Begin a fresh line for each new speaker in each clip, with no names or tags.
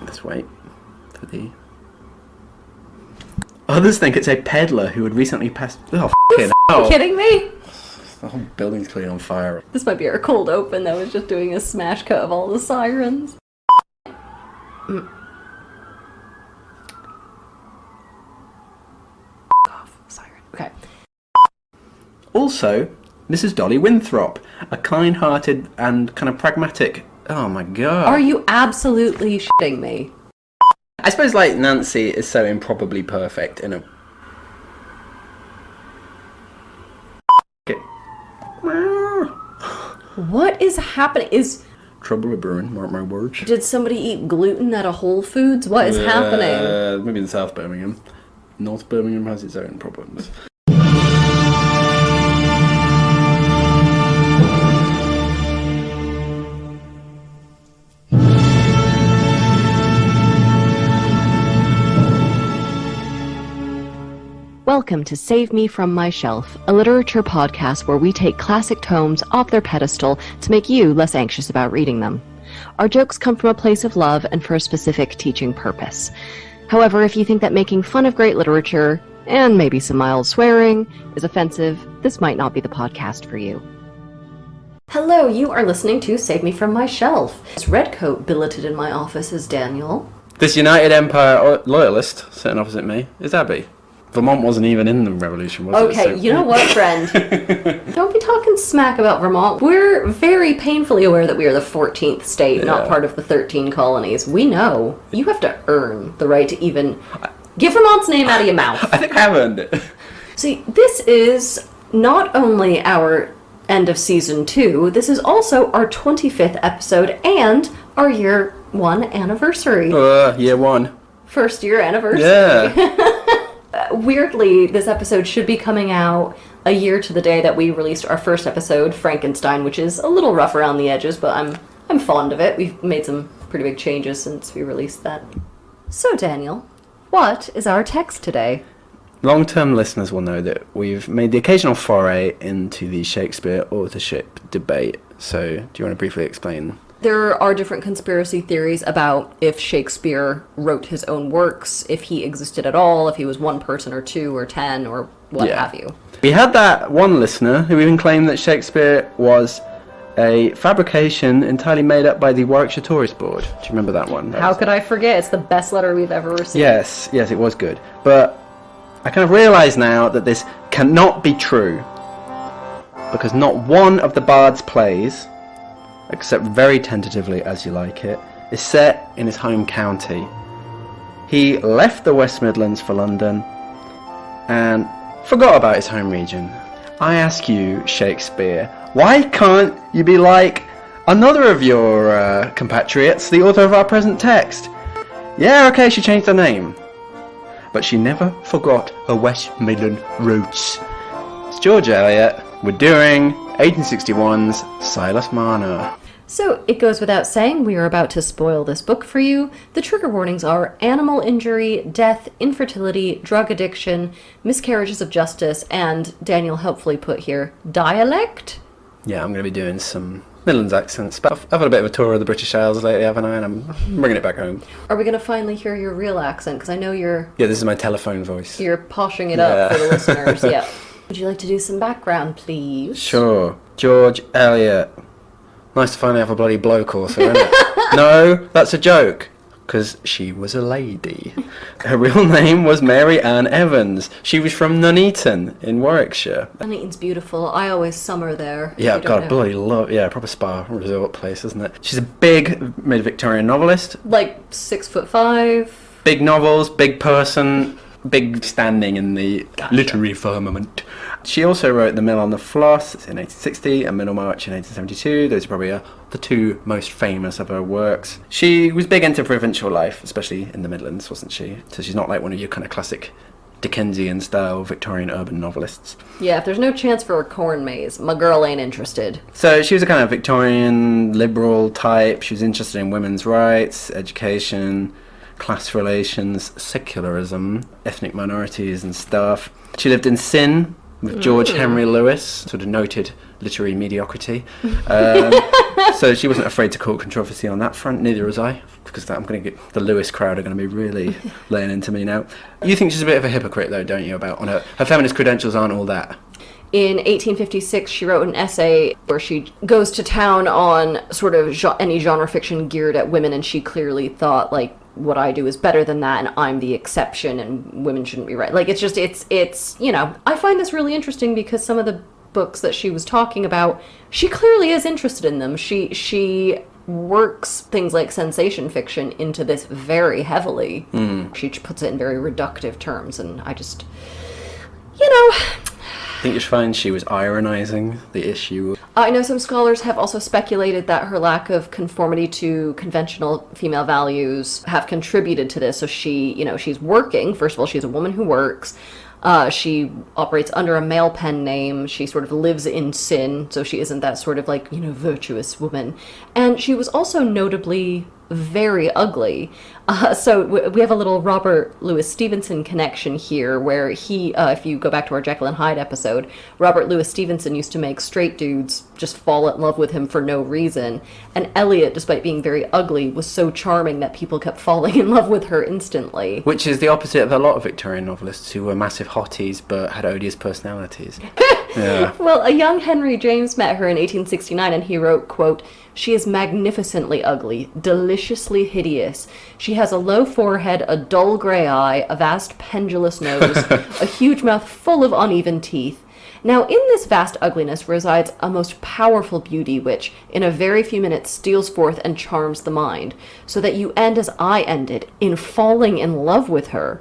Let's wait for the... Others think it's a peddler who had recently passed... Oh, f***ing hell.
Are you kidding me?
The whole building's clearly on fire.
This might be our cold open that was just doing a smash cut of all the sirens. Off, siren. Okay.
Also, Mrs. Dolly Winthrop, a kind-hearted and kind of pragmatic... Oh my god.
Are you absolutely shitting me?
I suppose, like, Nancy is so improbably perfect in a...
What is happening?
Trouble with brewing, mark my words.
Did somebody eat gluten at a Whole Foods? What is happening?
Maybe in South Birmingham. North Birmingham has its own problems.
Welcome to Save Me From My Shelf, a literature podcast where we take classic tomes off their pedestal to make you less anxious about reading them. Our jokes come from a place of love and for a specific teaching purpose. However, if you think that making fun of great literature, and maybe some mild swearing, is offensive, this might not be the podcast for you. Hello, you are listening to Save Me From My Shelf. This redcoat billeted in my office is Daniel.
This United Empire loyalist sitting opposite me is Abby. Vermont wasn't even in the revolution, was it?
Okay, you know what, friend? Don't be talking smack about Vermont. We're very painfully aware that we are the 14th state, not part of the 13 colonies. We know. You have to earn the right to even get Vermont's name out of your mouth.
I think I have earned it.
See, this is not only our end of season 2, this is also our 25th episode and our year 1 anniversary.
Year 1.
First year anniversary.
Yeah.
Weirdly, this episode should be coming out a year to the day that we released our first episode, Frankenstein, which is a little rough around the edges, but I'm fond of it. We've made some pretty big changes since we released that. So, Daniel, what is our text today?
Long-term listeners will know that we've made the occasional foray into the Shakespeare authorship debate. So, do you want to briefly explain?
There are different conspiracy theories about if Shakespeare wrote his own works, if he existed at all, if he was one person or two or 10 or what have you.
We had that one listener who even claimed that Shakespeare was a fabrication entirely made up by the Warwickshire Tourist Board. Do you remember that one?
How could I forget? It's the best letter we've ever received.
Yes, it was good. But I kind of realise now that this cannot be true. Because not one of the Bard's plays, except very tentatively As You Like It, is set in his home county. He left the West Midlands for London and forgot about his home region. I ask you, Shakespeare, why can't you be like another of your compatriots, the author of our present text? Yeah, okay, she changed her name, but she never forgot her West Midland roots. It's George Eliot. We're doing 1861's Silas Marner.
So, it goes without saying, we are about to spoil this book for you. The trigger warnings are animal injury, death, infertility, drug addiction, miscarriages of justice, and, Daniel helpfully put here, dialect?
Yeah, I'm going to be doing some Midlands accents, but I've had a bit of a tour of the British Isles lately, haven't I? And I'm bringing it back home.
Are we going to finally hear your real accent? Because I know you're...
Yeah, this is my telephone voice.
You're poshing it up for the listeners, yeah. Would you like to do some background, please?
Sure. George Eliot. Nice to finally have a bloody bloke author, isn't it? No, that's a joke. Because she was a lady. Her real name was Mary Ann Evans. She was from Nuneaton in Warwickshire.
Nuneaton's beautiful. I always summer there.
Yeah, God, bloody love. Yeah, proper spa resort place, isn't it? She's a big mid-Victorian novelist.
Like 6'5".
Big novels, big person, big standing in the literary firmament. She also wrote The Mill on the Floss in 1860 and Middlemarch in 1872. Those are probably the two most famous of her works. She was big into provincial life, especially in the Midlands, wasn't she? So she's not like one of your kind of classic Dickensian style Victorian urban novelists.
Yeah, if there's no chance for a corn maze, my girl ain't interested.
So she was a kind of Victorian liberal type. She was interested in women's rights, education, class relations, secularism, ethnic minorities and stuff. She lived in Sin, with George Henry Lewis, sort of noted literary mediocrity. So she wasn't afraid to cause controversy on that front, neither was I, because I'm going to get the Lewis crowd are going to be really laying into me now. You think she's a bit of a hypocrite, though, don't you, about her feminist credentials aren't all that?
In 1856, she wrote an essay where she goes to town on sort of any genre fiction geared at women, and she clearly thought, like, what I do is better than that, and I'm the exception, and women shouldn't be right. Like, it's you know, I find this really interesting because some of the books that she was talking about, she clearly is interested in them. She works things like sensation fiction into this very heavily. She puts it in very reductive terms, and I just, you know...
I think you'd find she was ironizing the issue.
I know some scholars have also speculated that her lack of conformity to conventional female values have contributed to this. So she, you know, she's working. First of all, she's a woman who works. She operates under a male pen name. She sort of lives in sin, so she isn't that sort of like, you know, virtuous woman. And she was also notably very ugly. So we have a little Robert Louis Stevenson connection here, where he, if you go back to our Jekyll and Hyde episode, Robert Louis Stevenson used to make straight dudes just fall in love with him for no reason. And Eliot, despite being very ugly, was so charming that people kept falling in love with her instantly.
Which is the opposite of a lot of Victorian novelists who were massive hotties but had odious personalities. Yeah.
Well, a young Henry James met her in 1869, and he wrote, quote, "She is magnificently ugly, deliciously hideous. She has a low forehead, a dull grey eye, a vast pendulous nose, a huge mouth full of uneven teeth. Now in this vast ugliness resides a most powerful beauty, which in a very few minutes steals forth and charms the mind, so that you end as I ended, in falling in love with her.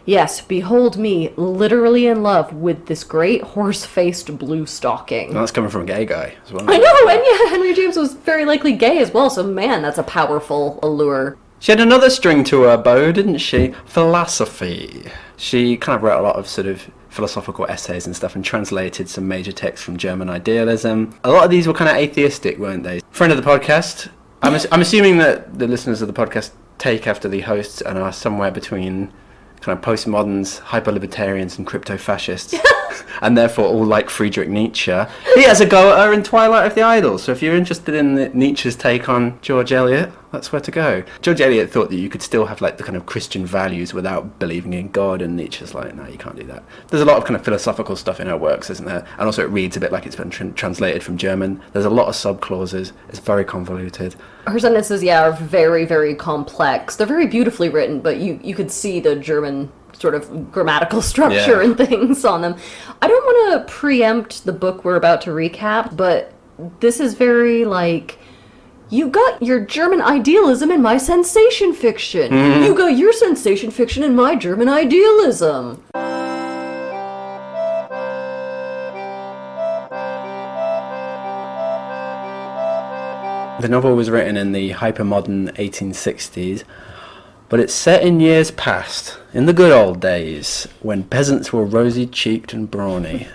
Yes, behold me, literally in love with this great horse-faced blue stocking."
Well, that's coming from a gay guy as well.
I know, and yeah, Henry James was very likely gay as well, so man, that's a powerful allure.
She had another string to her bow, didn't she? Philosophy. She kind of wrote a lot of sort of philosophical essays and stuff and translated some major texts from German idealism. A lot of these were kind of atheistic, weren't they? Friend of the podcast. I'm assuming that the listeners of the podcast take after the hosts and are somewhere between kind of postmoderns, hyper-libertarians and crypto-fascists, and therefore all like Friedrich Nietzsche. He has a go at her in Twilight of the Idols, so if you're interested in Nietzsche's take on George Eliot, that's where to go. George Eliot thought that you could still have like the kind of Christian values without believing in God, and Nietzsche's like, no, you can't do that. There's a lot of kind of philosophical stuff in her works, isn't there? And also it reads a bit like it's been translated from German. There's a lot of sub-clauses. It's very convoluted.
Her sentences, yeah, are very, very complex. They're very beautifully written, but you could see the German sort of grammatical structure and things on them. I don't want to preempt the book we're about to recap, but this is very like, you got your German idealism in my sensation fiction. You got your sensation fiction in my German idealism.
The novel was written in the hypermodern 1860s, but it's set in years past, in the good old days, when peasants were rosy-cheeked and brawny.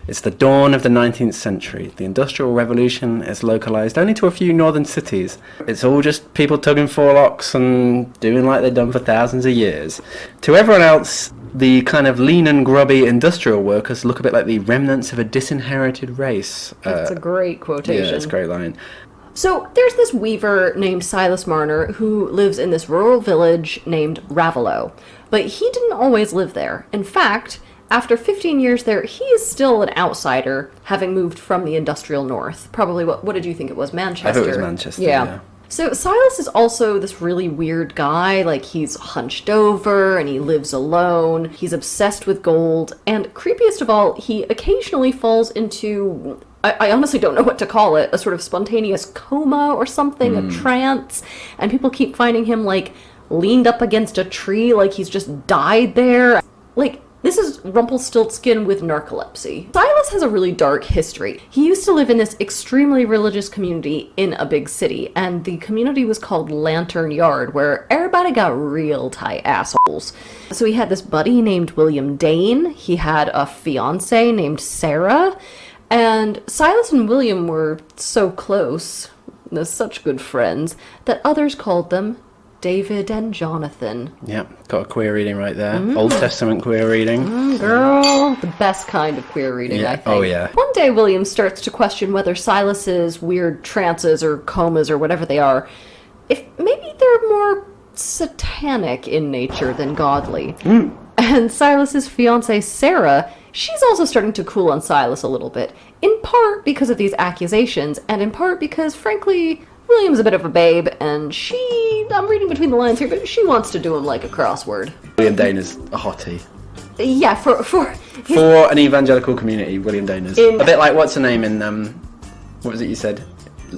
It's the dawn of the 19th century. The Industrial Revolution is localised only to a few northern cities. It's all just people tugging forelocks and doing like they've done for thousands of years. To everyone else, the kind of lean and grubby industrial workers look a bit like the remnants of a disinherited race.
That's a great quotation.
Yeah, it's a great line.
So there's this weaver named Silas Marner who lives in this rural village named Raveloe. But he didn't always live there. In fact, after 15 years there, he is still an outsider, having moved from the industrial north. Probably, what did you think it was? Manchester?
I thought it was Manchester, yeah.
So Silas is also this really weird guy. Like, he's hunched over and he lives alone. He's obsessed with gold. And creepiest of all, he occasionally falls into, I honestly don't know what to call it, a sort of spontaneous coma or something, a trance. And people keep finding him, like, leaned up against a tree, like he's just died there. Like, this is Rumpelstiltskin with narcolepsy. Silas has a really dark history. He used to live in this extremely religious community in a big city, and the community was called Lantern Yard, where everybody got real tight assholes. So he had this buddy named William Dane, he had a fiancée named Sarah, and Silas and William were so close, they're such good friends, that others called them David and Jonathan.
Yeah, got a queer reading right there. Old Testament queer reading.
Girl, the best kind of queer reading,
Yeah.
I think.
Oh, yeah.
One day, William starts to question whether Silas's weird trances or comas or whatever they are, if maybe they're more satanic in nature than godly. And Silas's fiancée, Sarah, she's also starting to cool on Silas a little bit, in part because of these accusations, and in part because, frankly, William's a bit of a babe, and I'm reading between the lines here, but she wants to do him like a crossword.
William Dane is a hottie.
Yeah, for
an evangelical community, William Dane is. A bit like, what's her name in, what was it you said?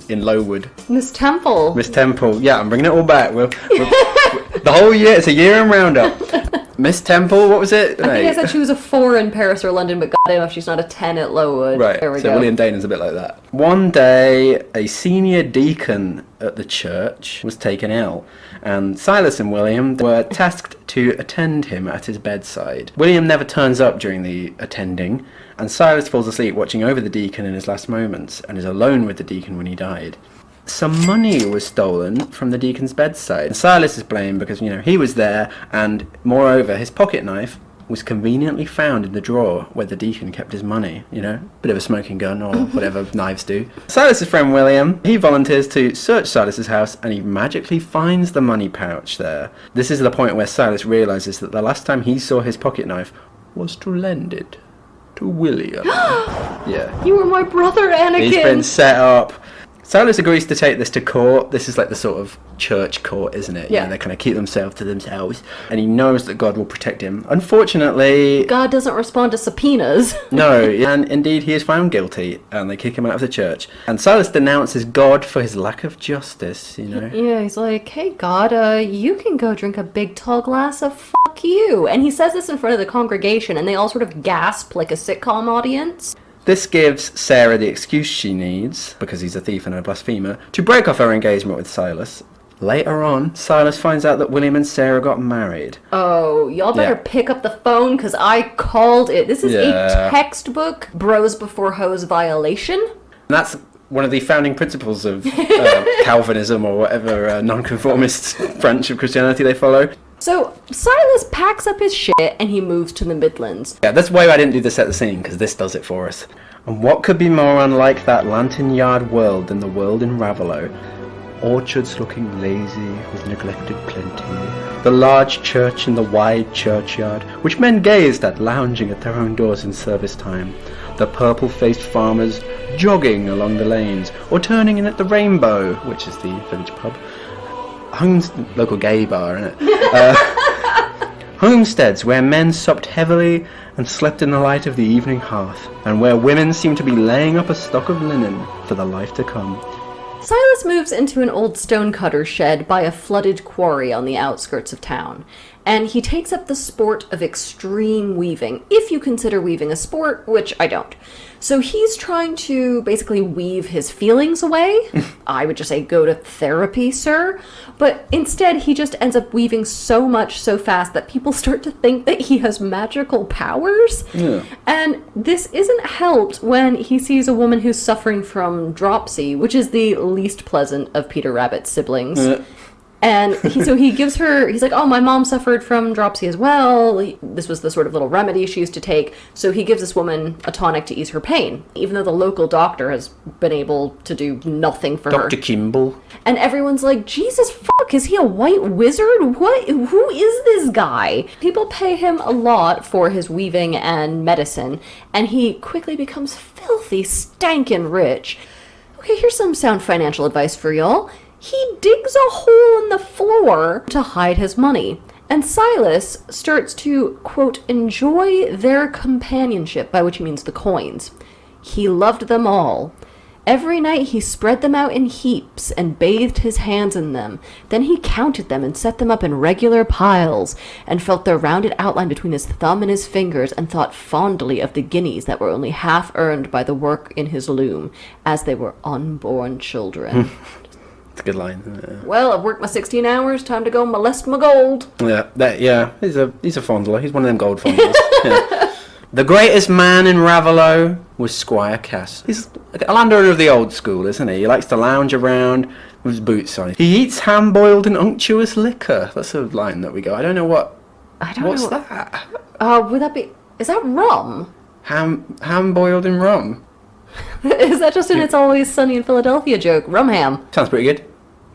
In Lowood.
Miss Temple.
Miss Temple. Yeah, I'm bringing it all back. The whole year, it's a year-end roundup. Miss Temple, what was it?
I think I said she was a 4 in Paris or London, but goddamn if she's not a 10 at Lowood.
Right,
there we
so
go.
William Dane is a bit like that. One day, a senior deacon at the church was taken ill, and Silas and William were tasked to attend him at his bedside. William never turns up during the attending, and Silas falls asleep watching over the deacon in his last moments, and is alone with the deacon when he died. Some money was stolen from the deacon's bedside. And Silas is blamed because, he was there, and moreover, his pocket knife was conveniently found in the drawer where the deacon kept his money, bit of a smoking gun or whatever knives do. Silas's friend William, he volunteers to search Silas's house, and he magically finds the money pouch there. This is the point where Silas realizes that the last time he saw his pocket knife was to lend it to William. Yeah.
You were my brother, Anakin!
He's been set up. Silas agrees to take this to court. This is like the sort of church court, isn't it?
Yeah.
They kind of keep themselves to themselves. And he knows that God will protect him. Unfortunately...
God doesn't respond to subpoenas.
No, and indeed he is found guilty, and they kick him out of the church. And Silas denounces God for his lack of justice,
Yeah, he's like, hey God, you can go drink a big tall glass of fuck you. And he says this in front of the congregation, and they all sort of gasp like a sitcom audience.
This gives Sarah the excuse she needs, because he's a thief and a blasphemer, to break off her engagement with Silas. Later on, Silas finds out that William and Sarah got married.
Oh, y'all better pick up the phone, because I called it. This is a textbook bros before hoes violation.
And that's one of the founding principles of Calvinism or whatever nonconformist branch of Christianity they follow.
So, Silas packs up his shit and he moves to the Midlands.
Yeah, that's why I didn't do the set the scene, because this does it for us. And what could be more unlike that lantern yard world than the world in Raveloe? Orchards looking lazy with neglected plenty. The large church in the wide churchyard, which men gazed at lounging at their own doors in service time. The purple-faced farmers jogging along the lanes, or turning in at the Rainbow, which is the village pub. Local gay bar, innit? Homesteads where men supped heavily and slept in the light of the evening hearth, and where women seemed to be laying up a stock of linen for the life to come.
Silas moves into an old stonecutter shed by a flooded quarry on the outskirts of town, and he takes up the sport of extreme weaving, if you consider weaving a sport, which I don't. So he's trying to basically weave his feelings away. I would just say go to therapy, sir. But instead, he just ends up weaving so much so fast that people start to think that he has magical powers.
Yeah.
And this isn't helped when he sees a woman who's suffering from dropsy, which is the least pleasant of Peter Rabbit's siblings. And he gives her, he's like, oh, my mom suffered from dropsy as well. This was the sort of little remedy she used to take. So he gives this woman a tonic to ease her pain, even though the local doctor has been able to do nothing for her.
Dr. Kimball.
And everyone's like, Jesus fuck, is he a white wizard? What? Who is this guy? People pay him a lot for his weaving and medicine, and he quickly becomes filthy, stankin' rich. Okay, here's some sound financial advice for y'all. He digs a hole in the floor to hide his money. And Silas starts to, quote, enjoy their companionship, by which he means the coins. He loved them all. Every night he spread them out in heaps and bathed his hands in them. Then he counted them and set them up in regular piles, and felt their rounded outline between his thumb and his fingers, and thought fondly of the guineas that were only half earned by the work in his loom, as they were unborn children.
It's a good line.
Well, I've worked my 16 hours. Time to go molest my gold.
Yeah, he's a fondler. He's one of them gold fondlers. Yeah. The greatest man in Raveloe was Squire Cass. He's a landowner of the old school, isn't he? He likes to lounge around with his boots on. He eats ham boiled in unctuous liquor. That's a line that we go. I don't know what. What's that?
Would that be? Is that rum?
Ham boiled in rum.
Is that just an It's Always Sunny in Philadelphia joke? Rum-ham.
Sounds pretty good.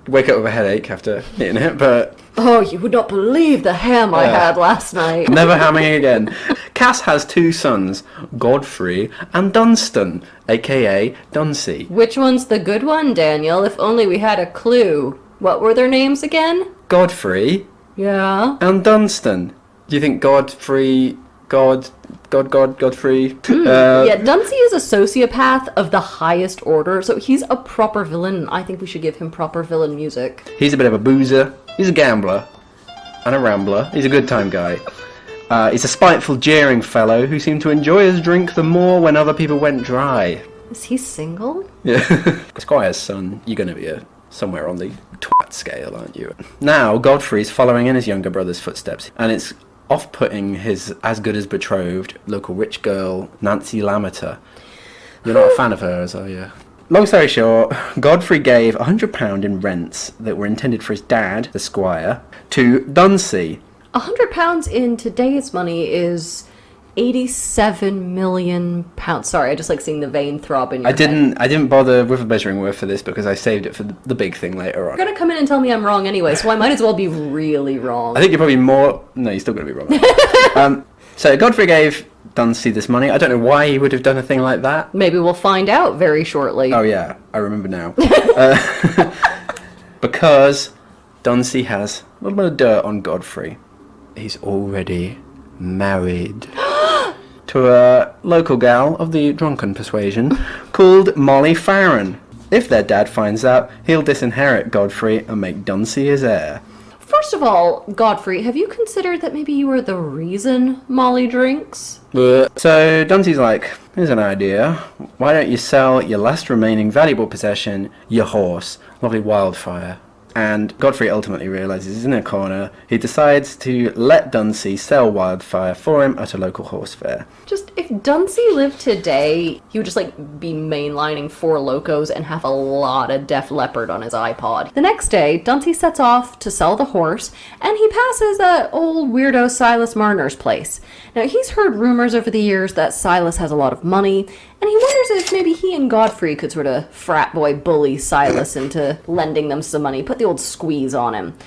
Wake up with a headache after eating it, but...
Oh, you would not believe the ham I had last night.
Never hamming again. Cass has 2 sons, Godfrey and Dunstan, a.k.a. Dunsey.
Which one's the good one, Daniel? If only we had a clue. What were their names again?
Godfrey.
Yeah.
And Dunstan. Do you think Godfrey... Godfrey.
Yeah, Dunsey is a sociopath of the highest order, so he's a proper villain, and I think we should give him proper villain music.
He's a bit of a boozer. He's a gambler. And a rambler. He's a good time guy. He's a spiteful, jeering fellow who seemed to enjoy his drink the more when other people went dry.
Is he single?
Yeah. Squire's son, you're going to be somewhere on the twat scale, aren't you? Now, Godfrey's following in his younger brother's footsteps, and it's off-putting his as-good-as-betrothed local rich girl, Nancy Lammeter. You're not a fan of hers, are you? Long story short, Godfrey gave £100 in rents that were intended for his dad, the squire, to Dunsey.
£100 in today's money is 87 million pounds. Sorry, I just like seeing the vein throb in your head.
I didn't bother with a measuring word for this because I saved it for the big thing later on.
You're gonna come in and tell me I'm wrong anyway, so I might as well be really wrong.
I think you're probably more... No, you're still going to be wrong. So Godfrey gave Dunsey this money. I don't know why he would have done a thing like that.
Maybe we'll find out very shortly.
Oh yeah, I remember now. Because Dunsey has a little bit of dirt on Godfrey. He's already married to a local gal of the drunken persuasion called Molly Farron. If their dad finds out, he'll disinherit Godfrey and make Dunsey his heir.
First of all, Godfrey, have you considered that maybe you were the reason Molly drinks?
So Dunsey's like, here's an idea. Why don't you sell your last remaining valuable possession, your horse, lovely Wildfire? And Godfrey ultimately realises he's in a corner. He decides to let Dunsey sell Wildfire for him at a local horse fair.
Just, if Dunsey lived today, he would just, like, be mainlining Four Locos and have a lot of Def Leppard on his iPod. The next day, Dunsey sets off to sell the horse, and he passes that old weirdo Silas Marner's place. Now, he's heard rumors over the years that Silas has a lot of money, and he wonders if maybe he and Godfrey could sort of frat boy bully Silas into lending them some money, put the old squeeze on him.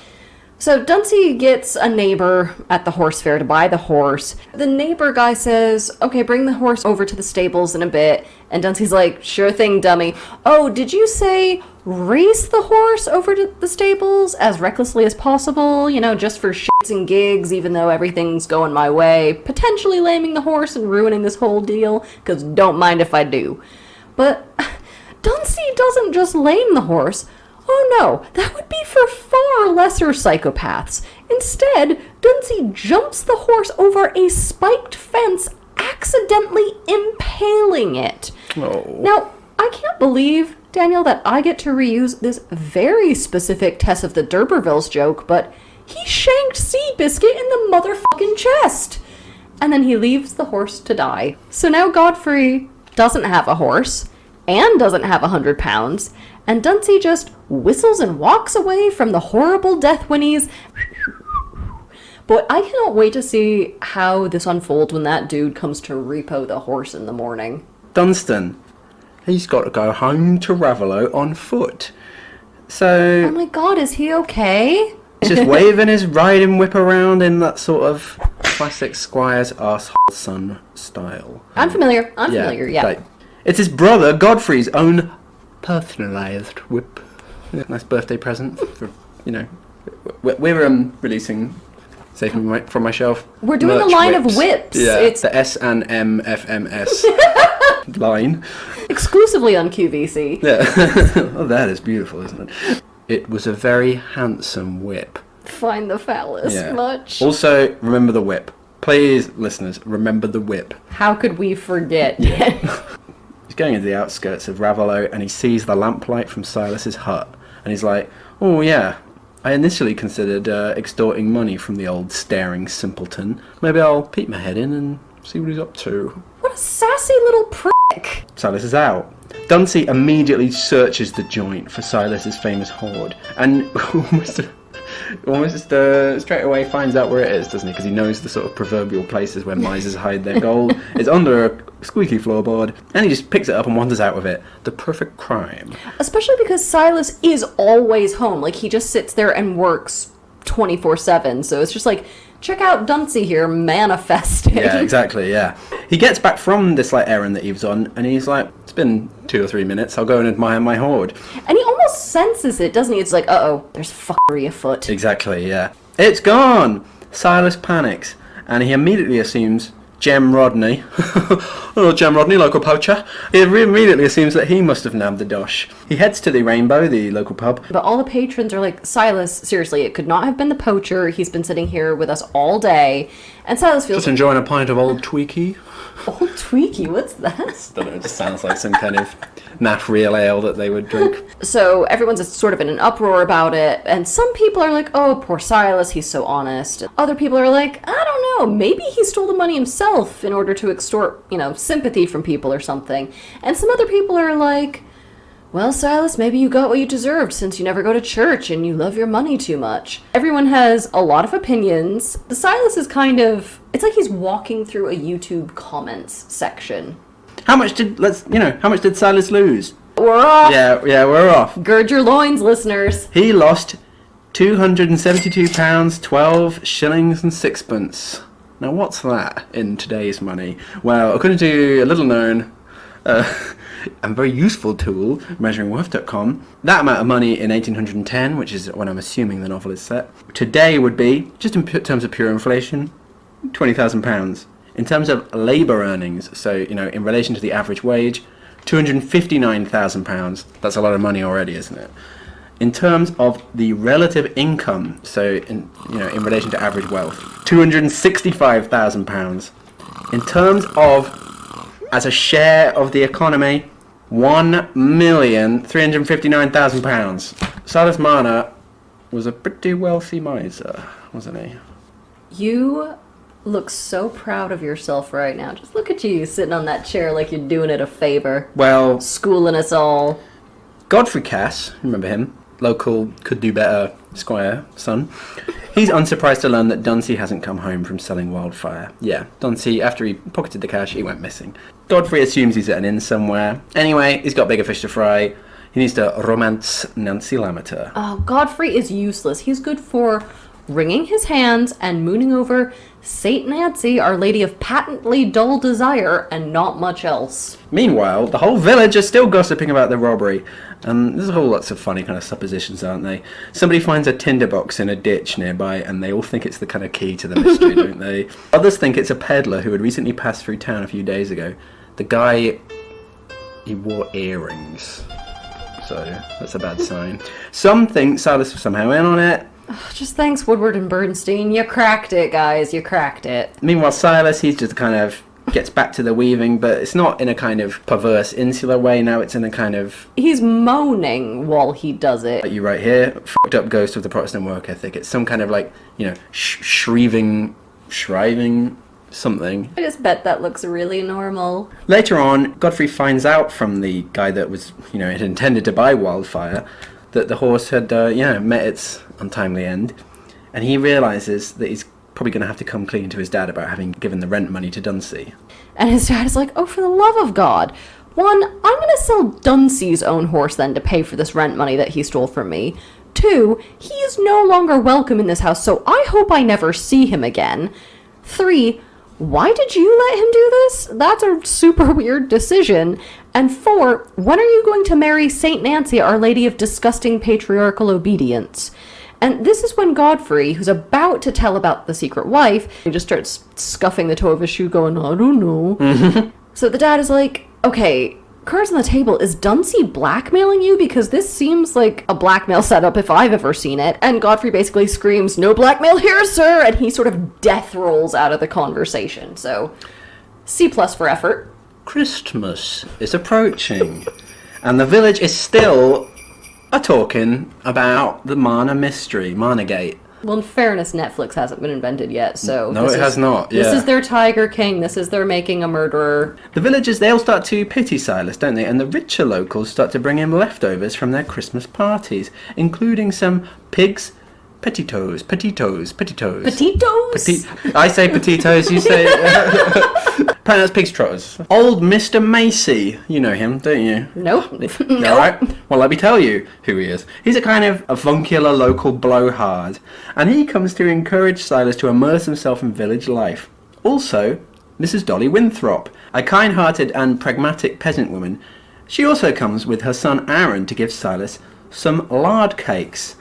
So Dunsey gets a neighbor at the horse fair to buy the horse. The neighbor guy says, okay, bring the horse over to the stables in a bit. And Dunsey's like, sure thing, dummy. Oh, did you say race the horse over to the stables as recklessly as possible? You know, just for shits and gigs, even though everything's going my way. Potentially laming the horse and ruining this whole deal, because don't mind if I do. But Dunsey doesn't just lame the horse. Oh no, that would be for far lesser psychopaths. Instead, Dunsey jumps the horse over a spiked fence, accidentally impaling it.
Oh.
Now, I can't believe, Daniel, that I get to reuse this very specific Tess of the D'Urbervilles joke, but he shanked Seabiscuit in the motherfucking chest. And then he leaves the horse to die. So now Godfrey doesn't have a horse, and doesn't have £100, and Dunsey just whistles and walks away from the horrible death whinnies. But I cannot wait to see how this unfolds when that dude comes to repo the horse in the morning.
Dunstan, he's got to go home to Raveloe on foot. So...
Oh my god, is he okay?
He's just waving his riding whip around in that sort of classic Squire's arsehole son style.
I'm familiar, yeah.
Like, it's his brother, Godfrey's own personalised whip. Yeah, nice birthday present for, you know. We're releasing, say from my shelf.
We're doing a line of whips.
Yeah, it's the SMFMS line.
Exclusively on QVC.
Yeah. Oh, that is beautiful, isn't it? It was a very handsome whip.
Find the phallus much.
Also, remember the whip. Please, listeners, remember the whip.
How could we forget?
Yeah. He's going into the outskirts of Raveloe and he sees the lamplight from Silas's hut. And he's like, oh yeah, I initially considered extorting money from the old staring simpleton. Maybe I'll peek my head in and see what he's up to.
What a sassy little prick.
Silas is out. Dunsey immediately searches the joint for Silas's famous hoard, and almost straight away finds out where it is, doesn't he? Because he knows the sort of proverbial places where misers hide their gold. It's under a squeaky floorboard, and he just picks it up and wanders out with it. The perfect crime.
Especially because Silas is always home. Like, he just sits there and works 24/7, so it's just like, check out Dunsey here manifesting.
Yeah, exactly, yeah. He gets back from this errand that he was on, and he's like, it's been 2 or 3 minutes, I'll go and admire my hoard.
And he almost senses it, doesn't he? It's like, uh-oh, there's fuckery afoot.
Exactly, yeah. It's gone! Silas panics, and he immediately assumes Jem Rodney, oh, Jem Rodney, local poacher, he immediately assumes that he must have nabbed the dosh. He heads to the Rainbow, the local pub.
But all the patrons are like, Silas, seriously, it could not have been the poacher. He's been sitting here with us all day. And Silas feels...
Just enjoying a pint of Old Tweaky.
Old Tweaky? What's that?
I don't know, it just sounds like some kind of naff real ale that they would drink.
So everyone's sort of in an uproar about it, and some people are like, oh, poor Silas, he's so honest. Other people are like, I don't know, maybe he stole the money himself in order to extort, sympathy from people or something. And some other people are like, well, Silas, maybe you got what you deserved since you never go to church and you love your money too much. Everyone has a lot of opinions. The Silas is kind of... It's like he's walking through a YouTube comments section.
How much did Silas lose?
We're off!
Yeah, we're off.
Gird your loins, listeners.
He lost £272, 12 shillings and sixpence. Now, what's that in today's money? Well, according to a little-known and very useful tool, measuringworth.com, that amount of money in 1810, which is when I'm assuming the novel is set, today would be, just in terms of pure inflation, £20,000. In terms of labour earnings, so, in relation to the average wage, £259,000. That's a lot of money already, isn't it? In terms of the relative income, so in relation to average wealth, £265,000. In terms of, as a share of the economy, £1,359,000. Silas Marner was a pretty wealthy miser, wasn't he?
You look so proud of yourself right now. Just look at you sitting on that chair like you're doing it a favor.
Well,
schooling us all.
Godfrey Cass, remember him? Local could do better squire son. He's unsurprised to learn that Dunsey hasn't come home from selling wildfire. Yeah, Dunsey, after he pocketed the cash, he went missing. Godfrey assumes he's at an inn somewhere. Anyway, he's got bigger fish to fry. He needs to romance Nancy Lammeter.
Oh, Godfrey is useless. He's good for wringing his hands and mooning over Saint Nancy, Our Lady of Patently Dull Desire, and not much else.
Meanwhile, the whole village is still gossiping about the robbery. There's a whole lots of funny kind of suppositions, aren't they? Somebody finds a tinderbox in a ditch nearby, and they all think it's the kind of key to the mystery, don't they? Others think it's a peddler who had recently passed through town a few days ago. The guy, he wore earrings, so that's a bad sign. Some think Silas was somehow in on it.
Just thanks, Woodward and Bernstein. You cracked it, guys. You cracked it.
Meanwhile, Silas, he's just kind of gets back to the weaving, but it's not in a kind of perverse, insular way. Now it's in a kind of...
He's moaning while he does it.
Like you right here, fucked up ghost of the Protestant work ethic. It's some kind of shriving something.
I just bet that looks really normal.
Later on, Godfrey finds out from the guy that was, had intended to buy Wildfire, that the horse had, met its untimely end, and he realises that he's probably going to have to come clean to his dad about having given the rent money to Dunsey.
And his dad is like, oh, for the love of God. One, I'm going to sell Dunsey's own horse then to pay for this rent money that he stole from me. Two, he is no longer welcome in this house, so I hope I never see him again. Three, why did you let him do this? That's a super weird decision. And four, when are you going to marry Saint Nancy, Our Lady of Disgusting Patriarchal Obedience? And this is when Godfrey, who's about to tell about the secret wife, he just starts scuffing the toe of his shoe going, I don't know. So the dad is like, okay, cards on the table, is Dunsey blackmailing you? Because this seems like a blackmail setup if I've ever seen it. And Godfrey basically screams, no blackmail here, sir! And he sort of death rolls out of the conversation. So, C+ for effort.
Christmas is approaching, and the village is still a-talking about the Marner mystery, Marnergate.
Well, in fairness, Netflix hasn't been invented yet, so...
No, it has not, yeah.
This is their Tiger King, this is their making a murderer.
The villagers, they all start to pity Silas, don't they? And the richer locals start to bring him leftovers from their Christmas parties, including some pigs... Petitos.
Petitos?
I say petitos, you say... Apparently that's pig's trotters. Old Mr. Macy. You know him, don't you?
Nope.
Nope. Alright, well let me tell you who he is. He's a kind of avuncular local blowhard, and he comes to encourage Silas to immerse himself in village life. Also, Mrs. Dolly Winthrop, a kind-hearted and pragmatic peasant woman. She also comes with her son Aaron to give Silas some lard cakes.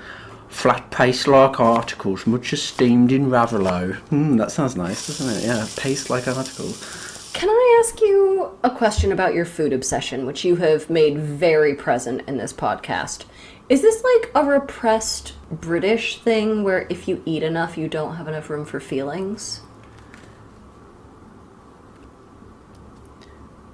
Flat paste-like articles, much esteemed in Ravelot. That sounds nice, doesn't it? Yeah, paste-like articles.
Can I ask you a question about your food obsession, which you have made very present in this podcast? Is this like a repressed British thing where if you eat enough, you don't have enough room for feelings?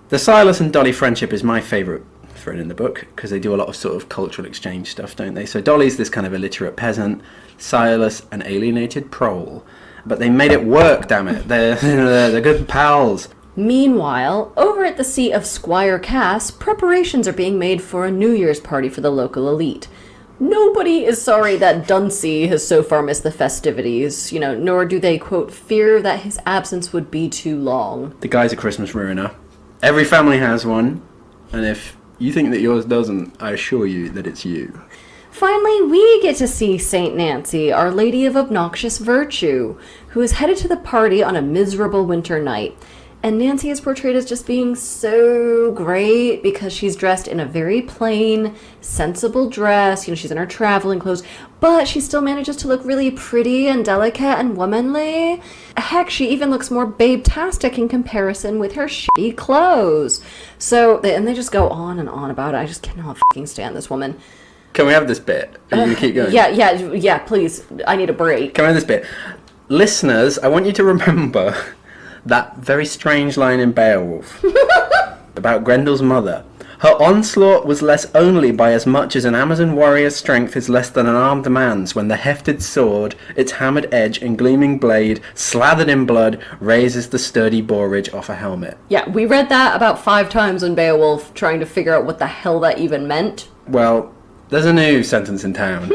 The Silas and Dolly friendship is my favourite thread in the book, because they do a lot of sort of cultural exchange stuff, don't they? So Dolly's this kind of illiterate peasant, Silas an alienated prole, but they made it work, damn it. They're good pals.
Meanwhile, over at the seat of Squire Cass, preparations are being made for a New Year's party for the local elite. Nobody is sorry that Dunsey has so far missed the festivities, nor do they, quote, fear that his absence would be too long.
The guy's a Christmas ruiner. Every family has one, and if you think that yours doesn't, I assure you that it's you.
Finally, we get to see St. Nancy, Our Lady of Obnoxious Virtue, who is headed to the party on a miserable winter night. And Nancy is portrayed as just being so great because she's dressed in a very plain, sensible dress. She's in her traveling clothes, but she still manages to look really pretty and delicate and womanly. Heck, she even looks more babe-tastic in comparison with her shitty clothes. And they just go on and on about it. I just cannot fucking stand this woman.
Can we have this bit? Are you going to keep going?
Yeah, please. I need a break.
Can we have this bit? Listeners, I want you to remember that very strange line in Beowulf about Grendel's mother. Her onslaught was less only by as much as an Amazon warrior's strength is less than an armed man's when the hefted sword, its hammered edge and gleaming blade, slathered in blood, raises the sturdy boarage off a helmet.
Yeah, we read that about 5 times in Beowulf, trying to figure out what the hell that even meant.
Well, there's a new sentence in town.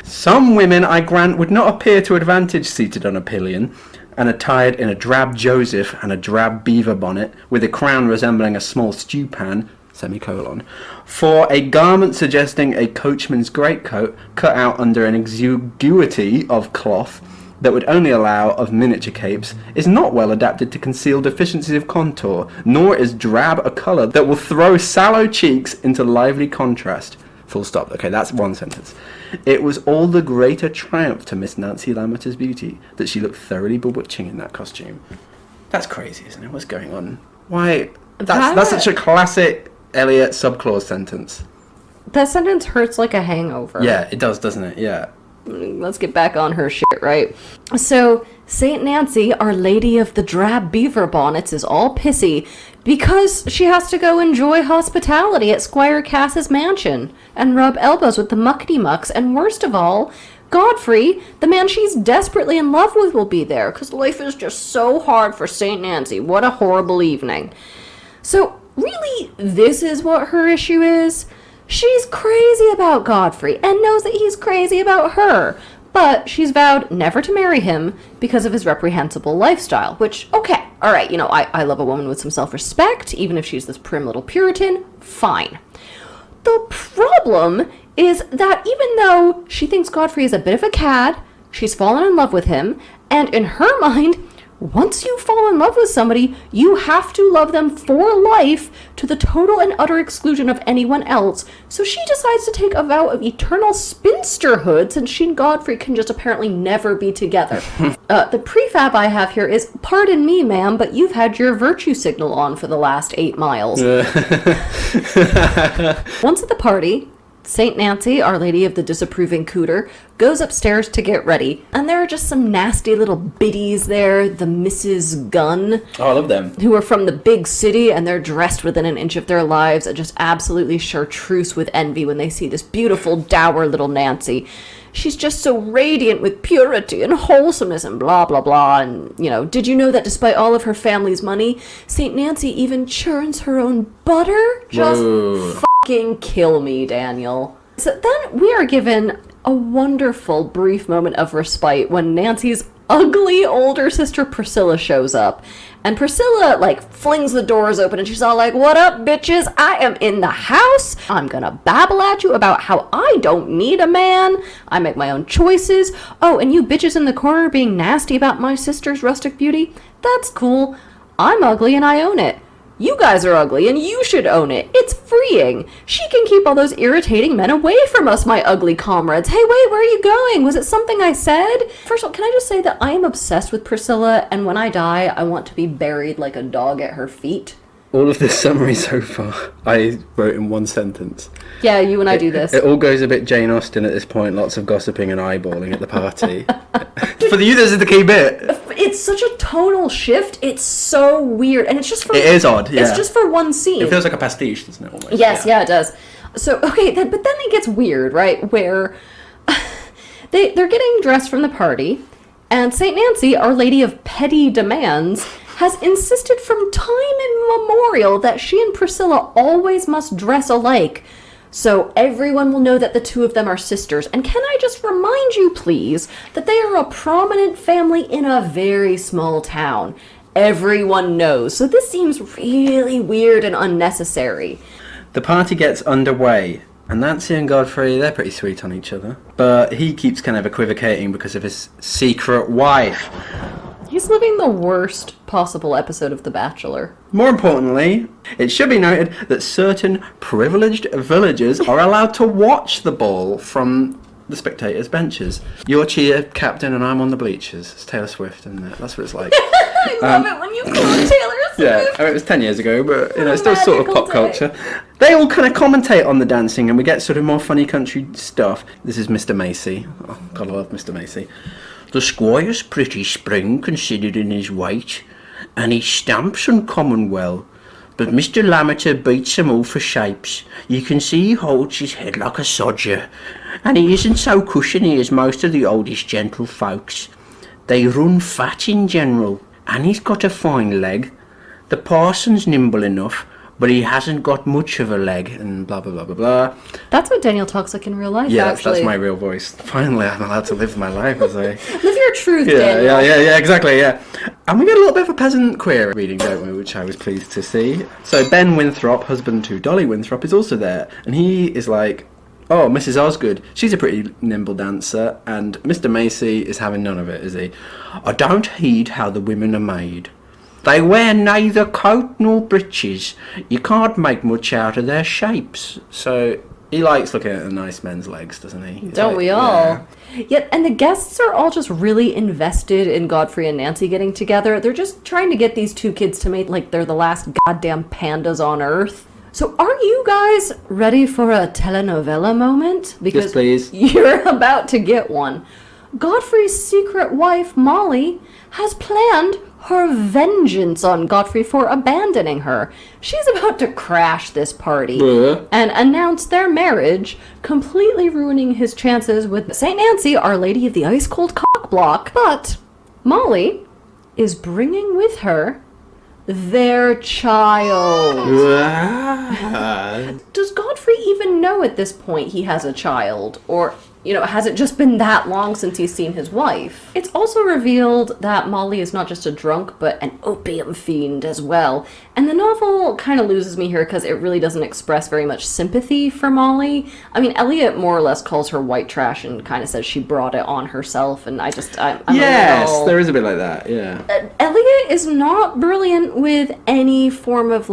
Some women, I grant, would not appear to advantage seated on a pillion, and attired in a drab Joseph and a drab beaver bonnet, with a crown resembling a small stew pan, for a garment suggesting a coachman's greatcoat cut out under an exiguity of cloth that would only allow of miniature capes, is not well adapted to conceal deficiencies of contour, nor is drab a colour that will throw sallow cheeks into lively contrast. Full stop. Okay, that's one sentence. It was all the greater triumph to Miss Nancy Lammerter's beauty that she looked thoroughly bewitching in that costume. That's crazy, isn't it? What's going on? Why? That's such a classic Eliot subclause sentence.
That sentence hurts like a hangover.
Yeah, it does, doesn't it? Yeah.
Let's get back on her shit, right? So, St. Nancy, Our Lady of the Drab Beaver Bonnets, is all pissy because she has to go enjoy hospitality at Squire Cass's mansion and rub elbows with the muckety-mucks, and worst of all, Godfrey, the man she's desperately in love with, will be there because life is just so hard for St. Nancy. What a horrible evening. So, really, this is what her issue is. She's crazy about Godfrey and knows that he's crazy about her, but she's vowed never to marry him because of his reprehensible lifestyle, which, okay, all right, I love a woman with some self-respect, even if she's this prim little Puritan, fine. The problem is that even though she thinks Godfrey is a bit of a cad, she's fallen in love with him, and in her mind, once you fall in love with somebody, you have to love them for life to the total and utter exclusion of anyone else. So she decides to take a vow of eternal spinsterhood since she and Godfrey can just apparently never be together. The prefab I have here is, pardon me, ma'am, but you've had your virtue signal on for the last 8 miles. Once at the party, St. Nancy, Our Lady of the Disapproving Cooter, goes upstairs to get ready, and there are just some nasty little biddies there, the Mrs. Gunn.
Oh, I love them.
Who are from the big city, and they're dressed within an inch of their lives, and just absolutely chartreuse with envy when they see this beautiful, dour little Nancy. She's just so radiant with purity and wholesomeness and blah, blah, blah. And, did you know that despite all of her family's money, St. Nancy even churns her own butter? Just fucking kill me, Daniel. So then we are given a wonderful brief moment of respite when Nancy's ugly older sister Priscilla shows up. And Priscilla, flings the doors open and she's all like, "What up, bitches? I am in the house. I'm gonna babble at you about how I don't need a man. I make my own choices. Oh, and you bitches in the corner being nasty about my sister's rustic beauty? That's cool. I'm ugly and I own it. You guys are ugly, and you should own it. It's freeing. She can keep all those irritating men away from us, my ugly comrades. Hey, wait, where are you going? Was it something I said?" First of all, can I just say that I am obsessed with Priscilla, and when I die, I want to be buried like a dog at her feet.
All of this summary so far, I wrote in one sentence.
Yeah, you and I do this.
It all goes a bit Jane Austen at this point, lots of gossiping and eyeballing at the party. For you, this is the key bit.
It's such a tonal shift. It's so weird. And it's just for...
It is odd, yeah.
It's just for one scene.
It feels like a pastiche, doesn't it, almost?
Yes, yeah, it does. So, okay, but then it gets weird, right? Where they're getting dressed from the party, and St. Nancy, Our Lady of Petty Demands, has insisted from time immemorial that she and Priscilla always must dress alike, so everyone will know that the two of them are sisters. And can I just remind you, please, that they are a prominent family in a very small town. Everyone knows. So this seems really weird and unnecessary.
The party gets underway, and Nancy and Godfrey, they're pretty sweet on each other. But he keeps kind of equivocating because of his secret wife.
He's living the worst possible episode of The Bachelor.
More importantly, it should be noted that certain privileged villagers are allowed to watch the ball from the spectators' benches. You're cheer captain and I'm on the bleachers. It's Taylor Swift, isn't it? That's what it's like.
I love it when you call it Taylor Swift.
Yeah, I mean, it was 10 years ago, but it's still sort of pop culture. They all kind of commentate on the dancing and we get sort of more funny country stuff. This is Mr. Macy. Oh, God, I love Mr. Macy. "The squire's pretty spring considering his weight, and he stamps uncommon well. But Mr. Lammeter beats 'em all for shapes. You can see he holds his head like a sodger, and he isn't so cushiony as most of the oldest gentlefolks. They run fat in general, and he's got a fine leg. The parson's nimble enough, but he hasn't got much of a leg," and blah, blah, blah, blah, blah.
That's what Daniel talks like in real life,
yeah,
actually.
that's my real voice. Finally, I'm allowed to live my life as I...
Live your truth, Daniel.
Yeah, exactly, yeah. And we get a little bit of a peasant queer reading, don't we, which I was pleased to see. So Ben Winthrop, husband to Dolly Winthrop, is also there, and he is like, "Oh, Mrs. Osgood, she's a pretty nimble dancer," and Mr. Macy is having none of it, is he? "I don't heed how the women are made. They wear neither coat nor breeches. You can't make much out of their shapes." So he likes looking at the nice men's legs, doesn't he?
Don't we all? Yeah. Yet, and the guests are all just really invested in Godfrey and Nancy getting together. They're just trying to get these two kids to mate like they're the last goddamn pandas on Earth. So are you guys ready for a telenovela moment? Because
yes, please.
You're about to get one. Godfrey's secret wife, Molly, has planned her vengeance on Godfrey for abandoning her. She's about to crash this party and announce their marriage, completely ruining his chances with St. Nancy, Our Lady of the Ice Cold Cock Block. But Molly is bringing with her their child. Does Godfrey even know at this point he has a child? Or, has it just been that long since he's seen his wife? It's also revealed that Molly is not just a drunk, but an opium fiend as well. And the novel kind of loses me here because it really doesn't express very much sympathy for Molly. I mean, Eliot more or less calls her white trash and kind of says she brought it on herself, and I'm
yes, there is a bit like that, yeah.
Eliot is not brilliant with any form of,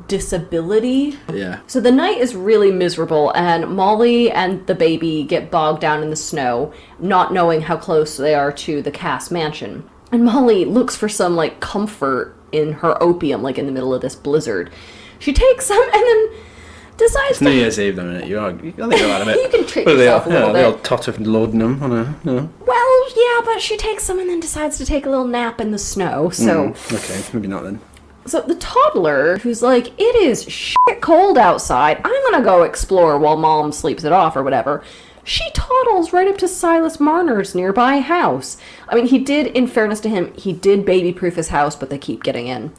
disability.
Yeah.
So the night is really miserable, and Molly and the baby get bogged down in the snow, not knowing how close they are to the Cass mansion. And Molly looks for some, comfort in her opium, in the middle of this blizzard. She takes some and then decides
It's New Year's Eve, though, isn't it? I think you're out of it.
You can treat yourself a little bit.
The old tot of laudanum on a...
Well, yeah, but she takes some and then decides to take a little nap in the snow, so...
Okay, maybe not then.
So the toddler, who's like, "It is shit cold outside, I'm gonna go explore while mom sleeps it off," or whatever, she toddles right up to Silas Marner's nearby house. I mean, he did, in fairness to him, he did baby-proof his house, but they keep getting in.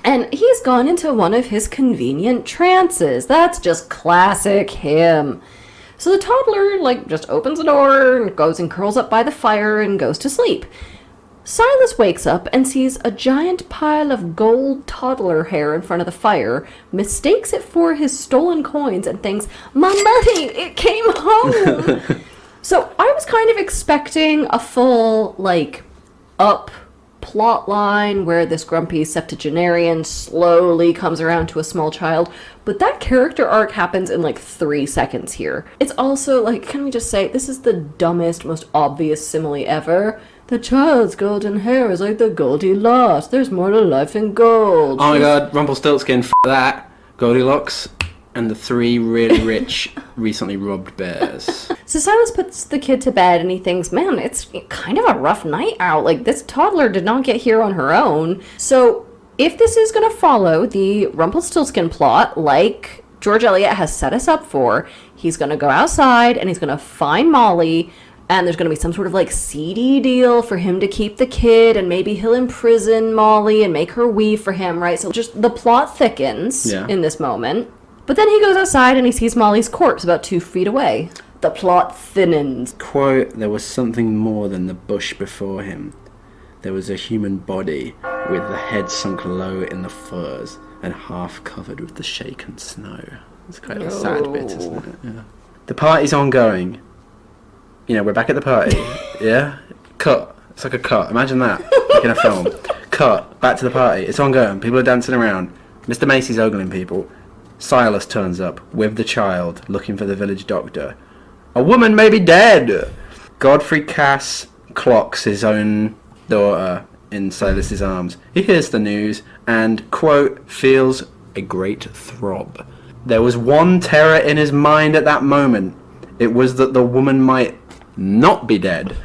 And he's gone into one of his convenient trances. That's just classic him. So the toddler, just opens the door and goes and curls up by the fire and goes to sleep. Silas wakes up and sees a giant pile of gold toddler hair in front of the fire, mistakes it for his stolen coins, and thinks, "My money, it came home!" So I was kind of expecting a full, up plot line where this grumpy septuagenarian slowly comes around to a small child, but that character arc happens in 3 seconds here. It's also, can we just say, this is the dumbest, most obvious simile ever. The child's golden hair is like the gold he lost. There's more to life than gold.
Oh my god, Rumpelstiltskin, that. Goldilocks and the 3 really rich, recently robbed bears.
So Silas puts the kid to bed and he thinks, man, it's kind of a rough night out. This toddler did not get here on her own. So if this is going to follow the Rumpelstiltskin plot, like George Eliot has set us up for, he's going to go outside and he's going to find Molly. And there's going to be some sort of seedy deal for him to keep the kid, and maybe he'll imprison Molly and make her weave for him, right? So just the plot thickens in this moment. But then he goes outside and he sees Molly's corpse about 2 feet away. The plot thinnens.
Quote, there was something more than the bush before him. There was a human body with the head sunk low in the furs and half covered with the shaken snow. It's quite a sad bit, isn't it? Yeah. The party's ongoing. We're back at the party, yeah? Cut. It's like a cut. Imagine that, like in a film. Cut. Back to the party. It's ongoing. People are dancing around. Mr. Macy's ogling people. Silas turns up with the child, looking for the village doctor. A woman may be dead! Godfrey Cass clocks his own daughter in Silas's arms. He hears the news and, quote, feels a great throb. There was one terror in his mind at that moment. It was that the woman might not be dead.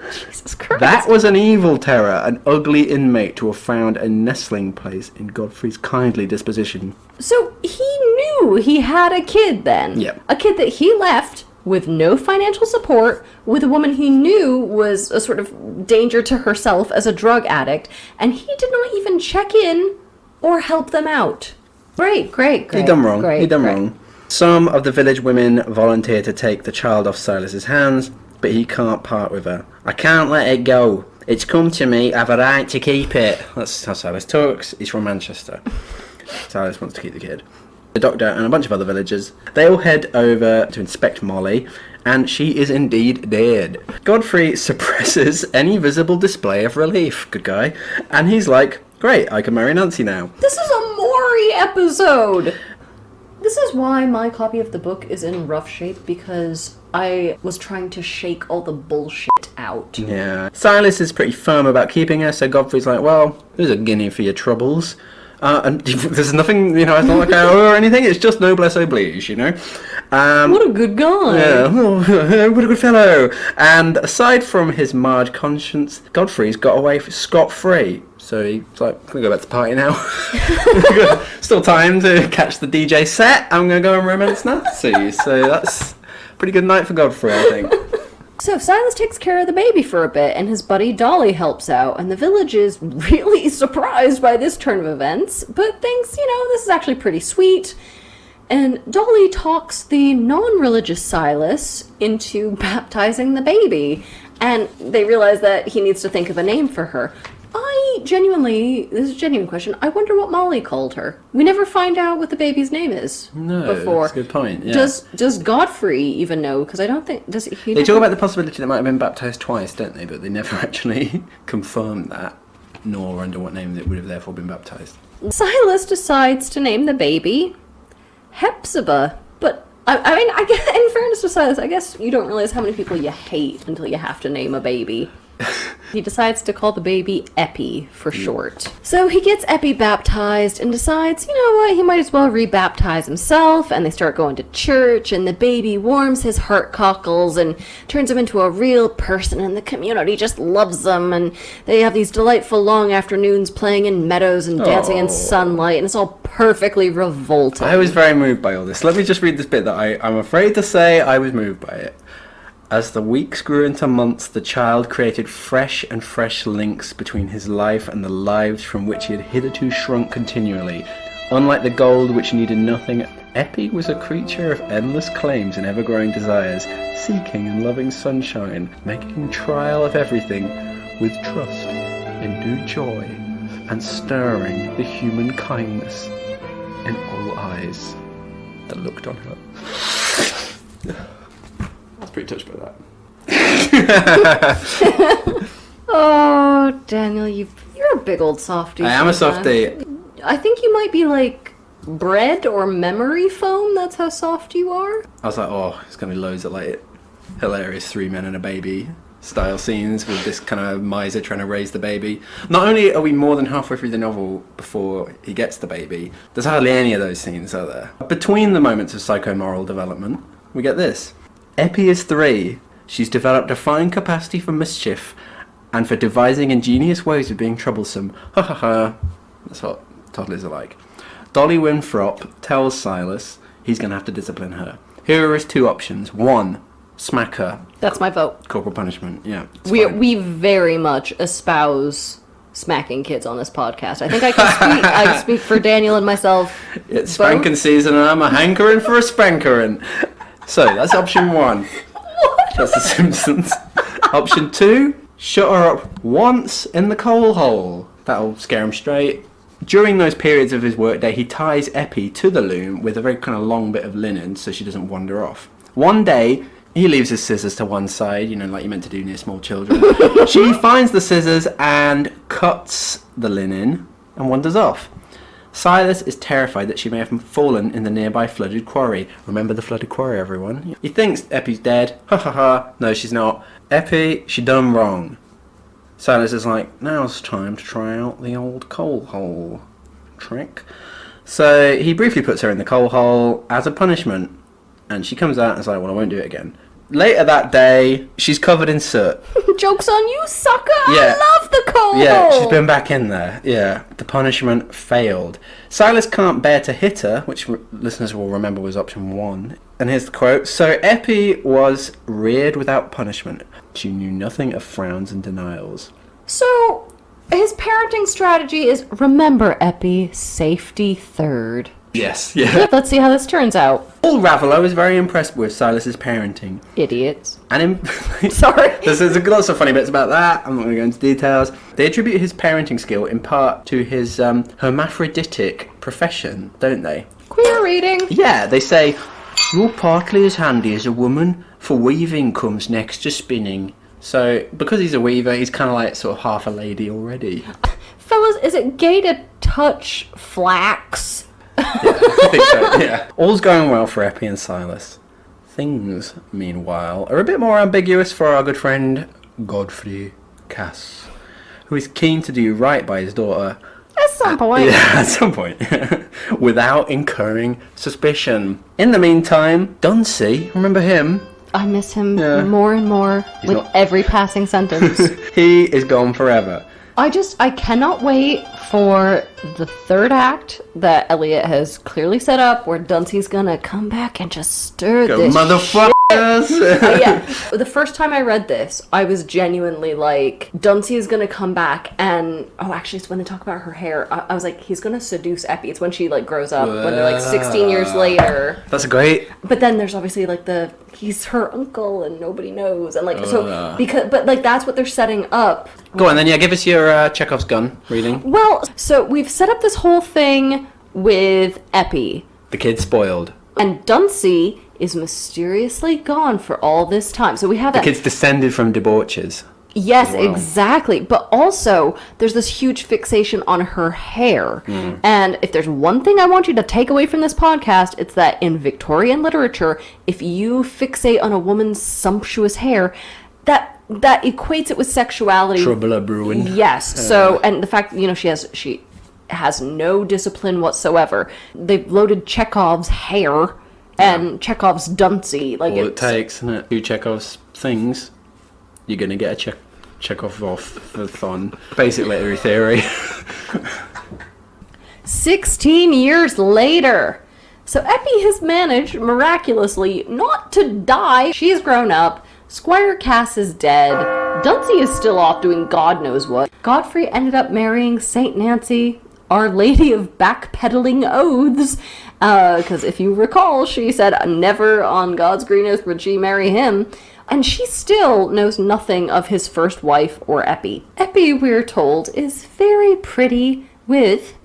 Jesus Christ.
That was an evil terror, an ugly inmate to have found a nestling place in Godfrey's kindly disposition.
So he knew he had a kid then.
Yep.
A kid that he left with no financial support, with a woman he knew was a sort of danger to herself as a drug addict, and he did not even check in or help them out. Great.
He done wrong. Some of the village women volunteer to take the child off Silas's hands, but he can't part with her. I can't let it go. It's come to me. I've a right to keep it. That's how Silas talks. He's from Manchester. Silas wants to keep the kid. The doctor and a bunch of other villagers, they all head over to inspect Molly, and she is indeed dead. Godfrey suppresses any visible display of relief, good guy, and he's like, great, I can marry Nancy now.
This is a Maury episode! This is why my copy of the book is in rough shape, because I was trying to shake all the bullshit out.
Yeah. Silas is pretty firm about keeping her, so Godfrey's like, well, here's a guinea for your troubles. And there's nothing, it's not like I owe her or anything, it's just noblesse oblige,
What a good guy.
Yeah, what a good fellow. And aside from his marred conscience, Godfrey's got away scot-free. So he's like, I'm going to go back to the party now. Still time to catch the DJ set. I'm going to go and romance Nancy. So that's a pretty good night for Godfrey, I think.
So Silas takes care of the baby for a bit, and his buddy Dolly helps out, and the village is really surprised by this turn of events, but thinks, this is actually pretty sweet. And Dolly talks the non-religious Silas into baptizing the baby, and they realize that he needs to think of a name for her. This is a genuine question, I wonder what Molly called her. We never find out what the baby's name is before.
That's a good point, yeah.
Does Godfrey even know? Because I don't think...
They talk about the possibility that might have been baptised twice, don't they? But they never actually confirm that, nor under what name it would have therefore been baptised.
Silas decides to name the baby Hepzibah. But, I guess, in fairness to Silas, I guess you don't realize how many people you hate until you have to name a baby. He decides to call the baby Epi for short. So he gets Epi baptized and decides, he might as well rebaptize himself, and they start going to church, and the baby warms his heart cockles and turns him into a real person, and the community just loves them, and they have these delightful long afternoons playing in meadows and dancing in sunlight, and it's all perfectly revolting.
I was very moved by all this. Let me just read this bit that I'm afraid to say I was moved by it. As the weeks grew into months, the child created fresh links between his life and the lives from which he had hitherto shrunk continually. Unlike the gold which needed nothing, Eppie was a creature of endless claims and ever-growing desires, seeking and loving sunshine, making trial of everything with trust in due joy, and stirring the human kindness in all eyes that looked on her. I was pretty touched by that.
Oh, Daniel, you're a big old softie.
I am a softie.
I think you might be like bread or memory foam. That's how soft you are.
I was like, oh, it's going to be loads of like hilarious 3 men and a baby style scenes with this kind of miser trying to raise the baby. Not only are we more than halfway through the novel before he gets the baby, there's hardly any of those scenes, are there? Between the moments of psychomoral development, we get this. Eppie is 3. She's developed a fine capacity for mischief and for devising ingenious ways of being troublesome. Ha ha ha. That's what toddlers are like. Dolly Winthrop tells Silas he's going to have to discipline her. Here are his 2 options. 1, smack her.
That's my vote.
Corporal punishment, yeah.
We very much espouse smacking kids on this podcast. I think I can speak for Daniel and myself.
It's spanking season and I'm a hankering for a spankering. So, that's option 1. That's The Simpsons. Option 2, shut her up once in the coal hole. That'll scare him straight. During those periods of his workday, he ties Eppie to the loom with a very kind of long bit of linen so she doesn't wander off. One day, he leaves his scissors to one side, you know, like you're meant to do near small children. She finds the scissors and cuts the linen and wanders off. Silas is terrified that she may have fallen in the nearby flooded quarry. Remember the flooded quarry, everyone? He thinks Eppie's dead. Ha ha ha. No, she's not. Eppie, she done wrong. Silas is like, now's time to try out the old coal hole trick. So he briefly puts her in the coal hole as a punishment. And she comes out and is like, well, I won't do it again. Later that day, she's covered in soot.
Joke's on you, sucker!
Yeah.
I love the coal
Yeah,
hole!
she's been back in there. Yeah, the punishment failed. Silas can't bear to hit her, which listeners will remember was option 1. And here's the quote. So Eppie was reared without punishment. She knew nothing of frowns and denials.
So, his parenting strategy is, remember, Eppie, safety third.
Yes, yeah.
Let's see how this turns out.
Paul Raveloe is very impressed with Silas's parenting.
Idiots.
And
Sorry.
There's lots of funny bits about that. I'm not going to go into details. They attribute his parenting skill in part to his hermaphroditic profession, don't they?
Queer reading.
Yeah, they say, you're partly as handy as a woman, for weaving comes next to spinning. So, because he's a weaver, he's kind of like sort of half a lady already.
Fellas, is it gay to touch flax?
Yeah, I think so, yeah. All's going well for Eppie and Silas. Things, meanwhile, are a bit more ambiguous for our good friend Godfrey Cass, who is keen to do right by his daughter.
At some point.
Yeah, at some point. Without incurring suspicion. In the meantime, Dunsey, remember him?
I miss him
Yeah.
more and more with every passing sentence.
He is gone forever.
I cannot wait for the 3rd act that Eliot has clearly set up, where Dunsey's gonna come back and just stir
Go
this
motherfuckers!
yeah. The first time I read this, I was genuinely like, Dunsey is gonna come back and... Oh, actually, it's when they talk about her hair. I was like, he's gonna seduce Eppie. It's when she, like, grows up, when they're, like, 16 years later.
That's great.
But then there's obviously, like, he's her uncle and nobody knows. And, like, but, like, that's what they're setting up.
Go on then, yeah, give us your Chekhov's gun reading.
Well, so we've set up this whole thing with Eppie.
The kid's spoiled.
And Dunsey is mysteriously gone for all this time. So we have
The
that.
kid's descended from debauches.
Yes,
Wow.
exactly. But also, there's this huge fixation on her hair. And if there's one thing I want you to take away from this podcast, it's that in Victorian literature, if you fixate on a woman's sumptuous hair, that equates it with sexuality.
Trouble a brewing.
Yes. So, and the fact, she has no discipline whatsoever. They've loaded Chekhov's hair and Chekhov's Dunsey. Like,
All it takes, isn't it? 2 Chekhov's things, you're going to get a Chekhov off for fun. Basic literary theory.
16 years later. So Eppie has managed, miraculously, not to die. She's grown up. Squire Cass is dead. Dunsey is still off doing God knows what. Godfrey ended up marrying St. Nancy, Our Lady of Backpedaling Oaths, because if you recall, she said never on God's green earth would she marry him, and she still knows nothing of his first wife or Eppie. Eppie, we're told, is very pretty with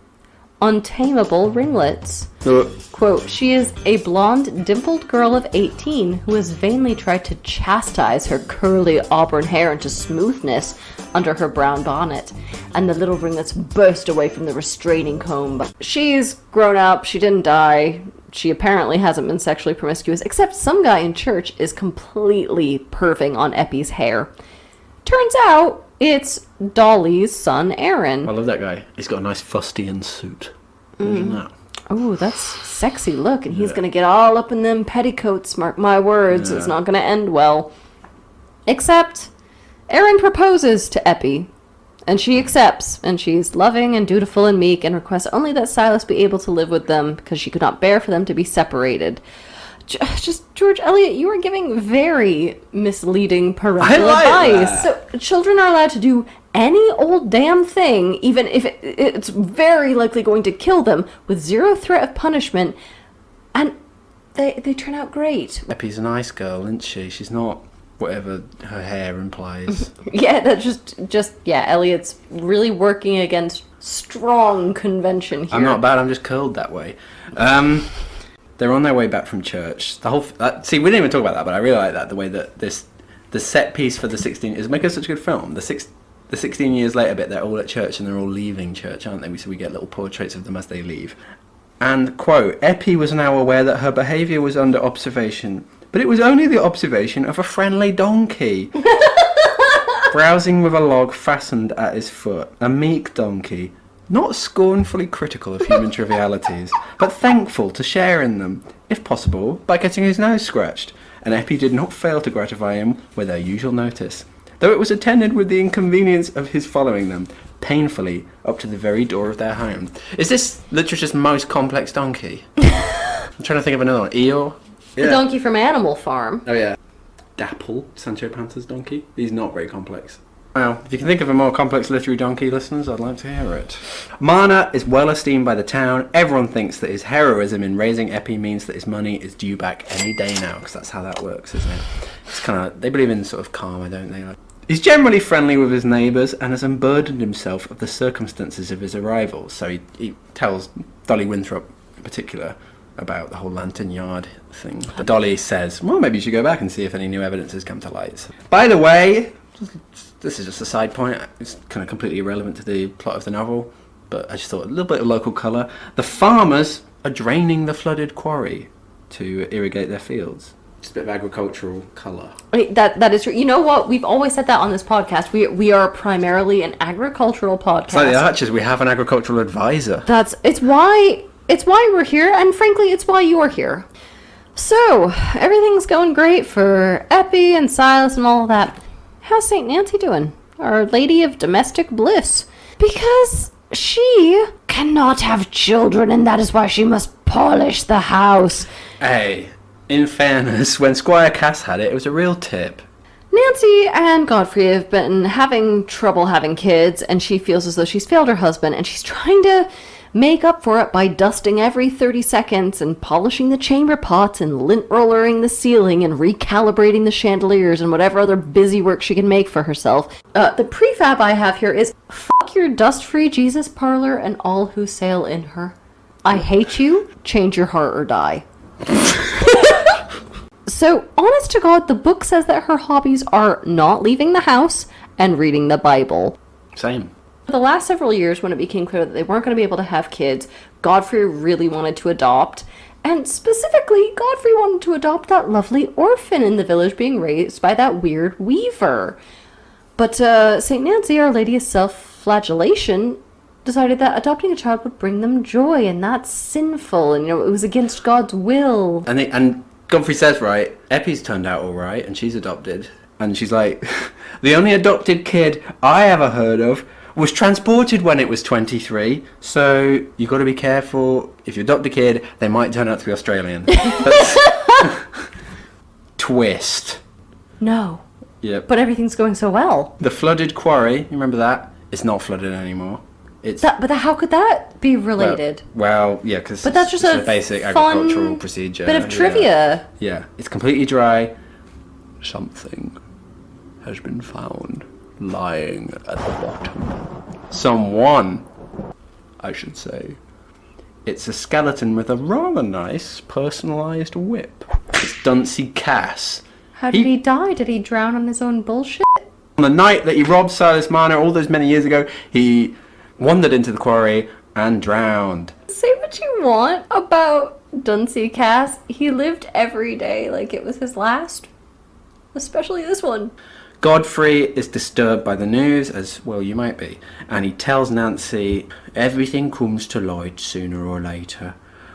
untamable ringlets. Quote, she is a blonde, dimpled girl of 18 who has vainly tried to chastise her curly auburn hair into smoothness under her brown bonnet, and the little ringlets burst away from the restraining comb. She's grown up, she didn't die, she apparently hasn't been sexually promiscuous, except some guy in church is completely perving on Eppie's hair. Turns out, it's Dolly's son, Aaron.
I love that guy. He's got a nice fustian suit. Imagine that.
Oh, that's sexy look, and he's gonna get all up in them petticoats, mark my words. It's not gonna end well. Except, Aaron proposes to Eppie, and she accepts, and she's loving and dutiful and meek, and requests only that Silas be able to live with them, because she could not bear for them to be separated. Just, George Eliot, you are giving very misleading parental advice. So, children are allowed to do any old damn thing, even if it's very likely going to kill them, with zero threat of punishment, and they turn out great.
Eppie's a nice girl, isn't she? She's not whatever her hair implies.
Yeah, that's just Eliot's really working against strong convention here.
I'm not bad, I'm just curled that way. They're on their way back from church. The whole see, we didn't even talk about that, but I really like that, the way that the set piece for the 16 is making such a good film. The 16 years later bit, they're all at church and they're all leaving church, aren't they? So we get little portraits of them as they leave. And, quote, Eppie was now aware that her behaviour was under observation, but it was only the observation of a friendly donkey. Browsing with a log fastened at his foot. A meek donkey, not scornfully critical of human trivialities, but thankful to share in them, if possible, by getting his nose scratched. And Eppie did not fail to gratify him with her usual notice, though it was attended with the inconvenience of his following them, painfully, up to the very door of their home. Is this literature's most complex donkey? I'm trying to think of another one. Eeyore?
Yeah. The donkey from Animal Farm.
Oh yeah. Dapple, Sancho Panza's donkey. He's not very complex. Well, if you can think of a more complex literary donkey, listeners, I'd like to hear it. Marner is well esteemed by the town. Everyone thinks that his heroism in raising Eppie means that his money is due back any day now, because that's how that works, isn't it? It's kind of, they believe in sort of karma, don't they? He's generally friendly with his neighbours and has unburdened himself of the circumstances of his arrival. So he tells Dolly Winthrop in particular about the whole Lantern Yard thing. But Dolly says, well, maybe you should go back and see if any new evidence has come to light. By the way, this is just a side point. It's kind of completely irrelevant to the plot of the novel, but I just thought a little bit of local colour. The farmers are draining the flooded quarry to irrigate their fields. Just a bit of agricultural colour.
That is true. You know what? We've always said that on this podcast. We are primarily an agricultural podcast.
It's like the Archers. We have an agricultural advisor.
It's why we're here, and frankly, it's why you're here. So everything's going great for Eppie and Silas and all of that. How's St. Nancy doing? Our Lady of Domestic Bliss? Because she cannot have children, and that is why she must polish the house.
Hey, in fairness, when Squire Cass had it, it was a real tip.
Nancy and Godfrey have been having trouble having kids, and she feels as though she's failed her husband, and she's trying to make up for it by dusting every 30 seconds and polishing the chamber pots and lint rollering the ceiling and recalibrating the chandeliers and whatever other busy work she can make for herself. The prefab I have here is fuck your dust-free Jesus parlor and all who sail in her. I hate you, change your heart or die. So, honest to God, the book says that her hobbies are not leaving the house and reading the Bible.
Same.
For the last several years, when it became clear that they weren't going to be able to have kids, Godfrey really wanted to adopt. And specifically, Godfrey wanted to adopt that lovely orphan in the village being raised by that weird weaver. But St. Nancy, Our Lady of Self-Flagellation, decided that adopting a child would bring them joy, and that's sinful, and it was against God's will.
And Godfrey says, right, Eppie's turned out all right, and she's adopted. And she's like, the only adopted kid I ever heard of was transported when it was 23, so you've got to be careful. If you adopt a kid, they might turn out to be Australian. Twist.
No.
Yep.
But everything's going so well.
The flooded quarry, you remember that? It's not flooded anymore. It's
how could that be related?
Well, yeah, because
that's just
a basic agricultural procedure.
Bit of trivia.
Yeah, it's completely dry. Something has been found lying at the bottom. Someone, I should say. It's a skeleton with a rather nice personalised whip. It's Duncy Cass.
How did he die? Did he drown on his own bullshit?
On the night that he robbed Silas Marner all those many years ago, he wandered into the quarry and drowned.
Say what you want about Duncy Cass. He lived every day like it was his last. Especially this one.
Godfrey is disturbed by the news, as well you might be, and he tells Nancy, everything comes to light sooner or later.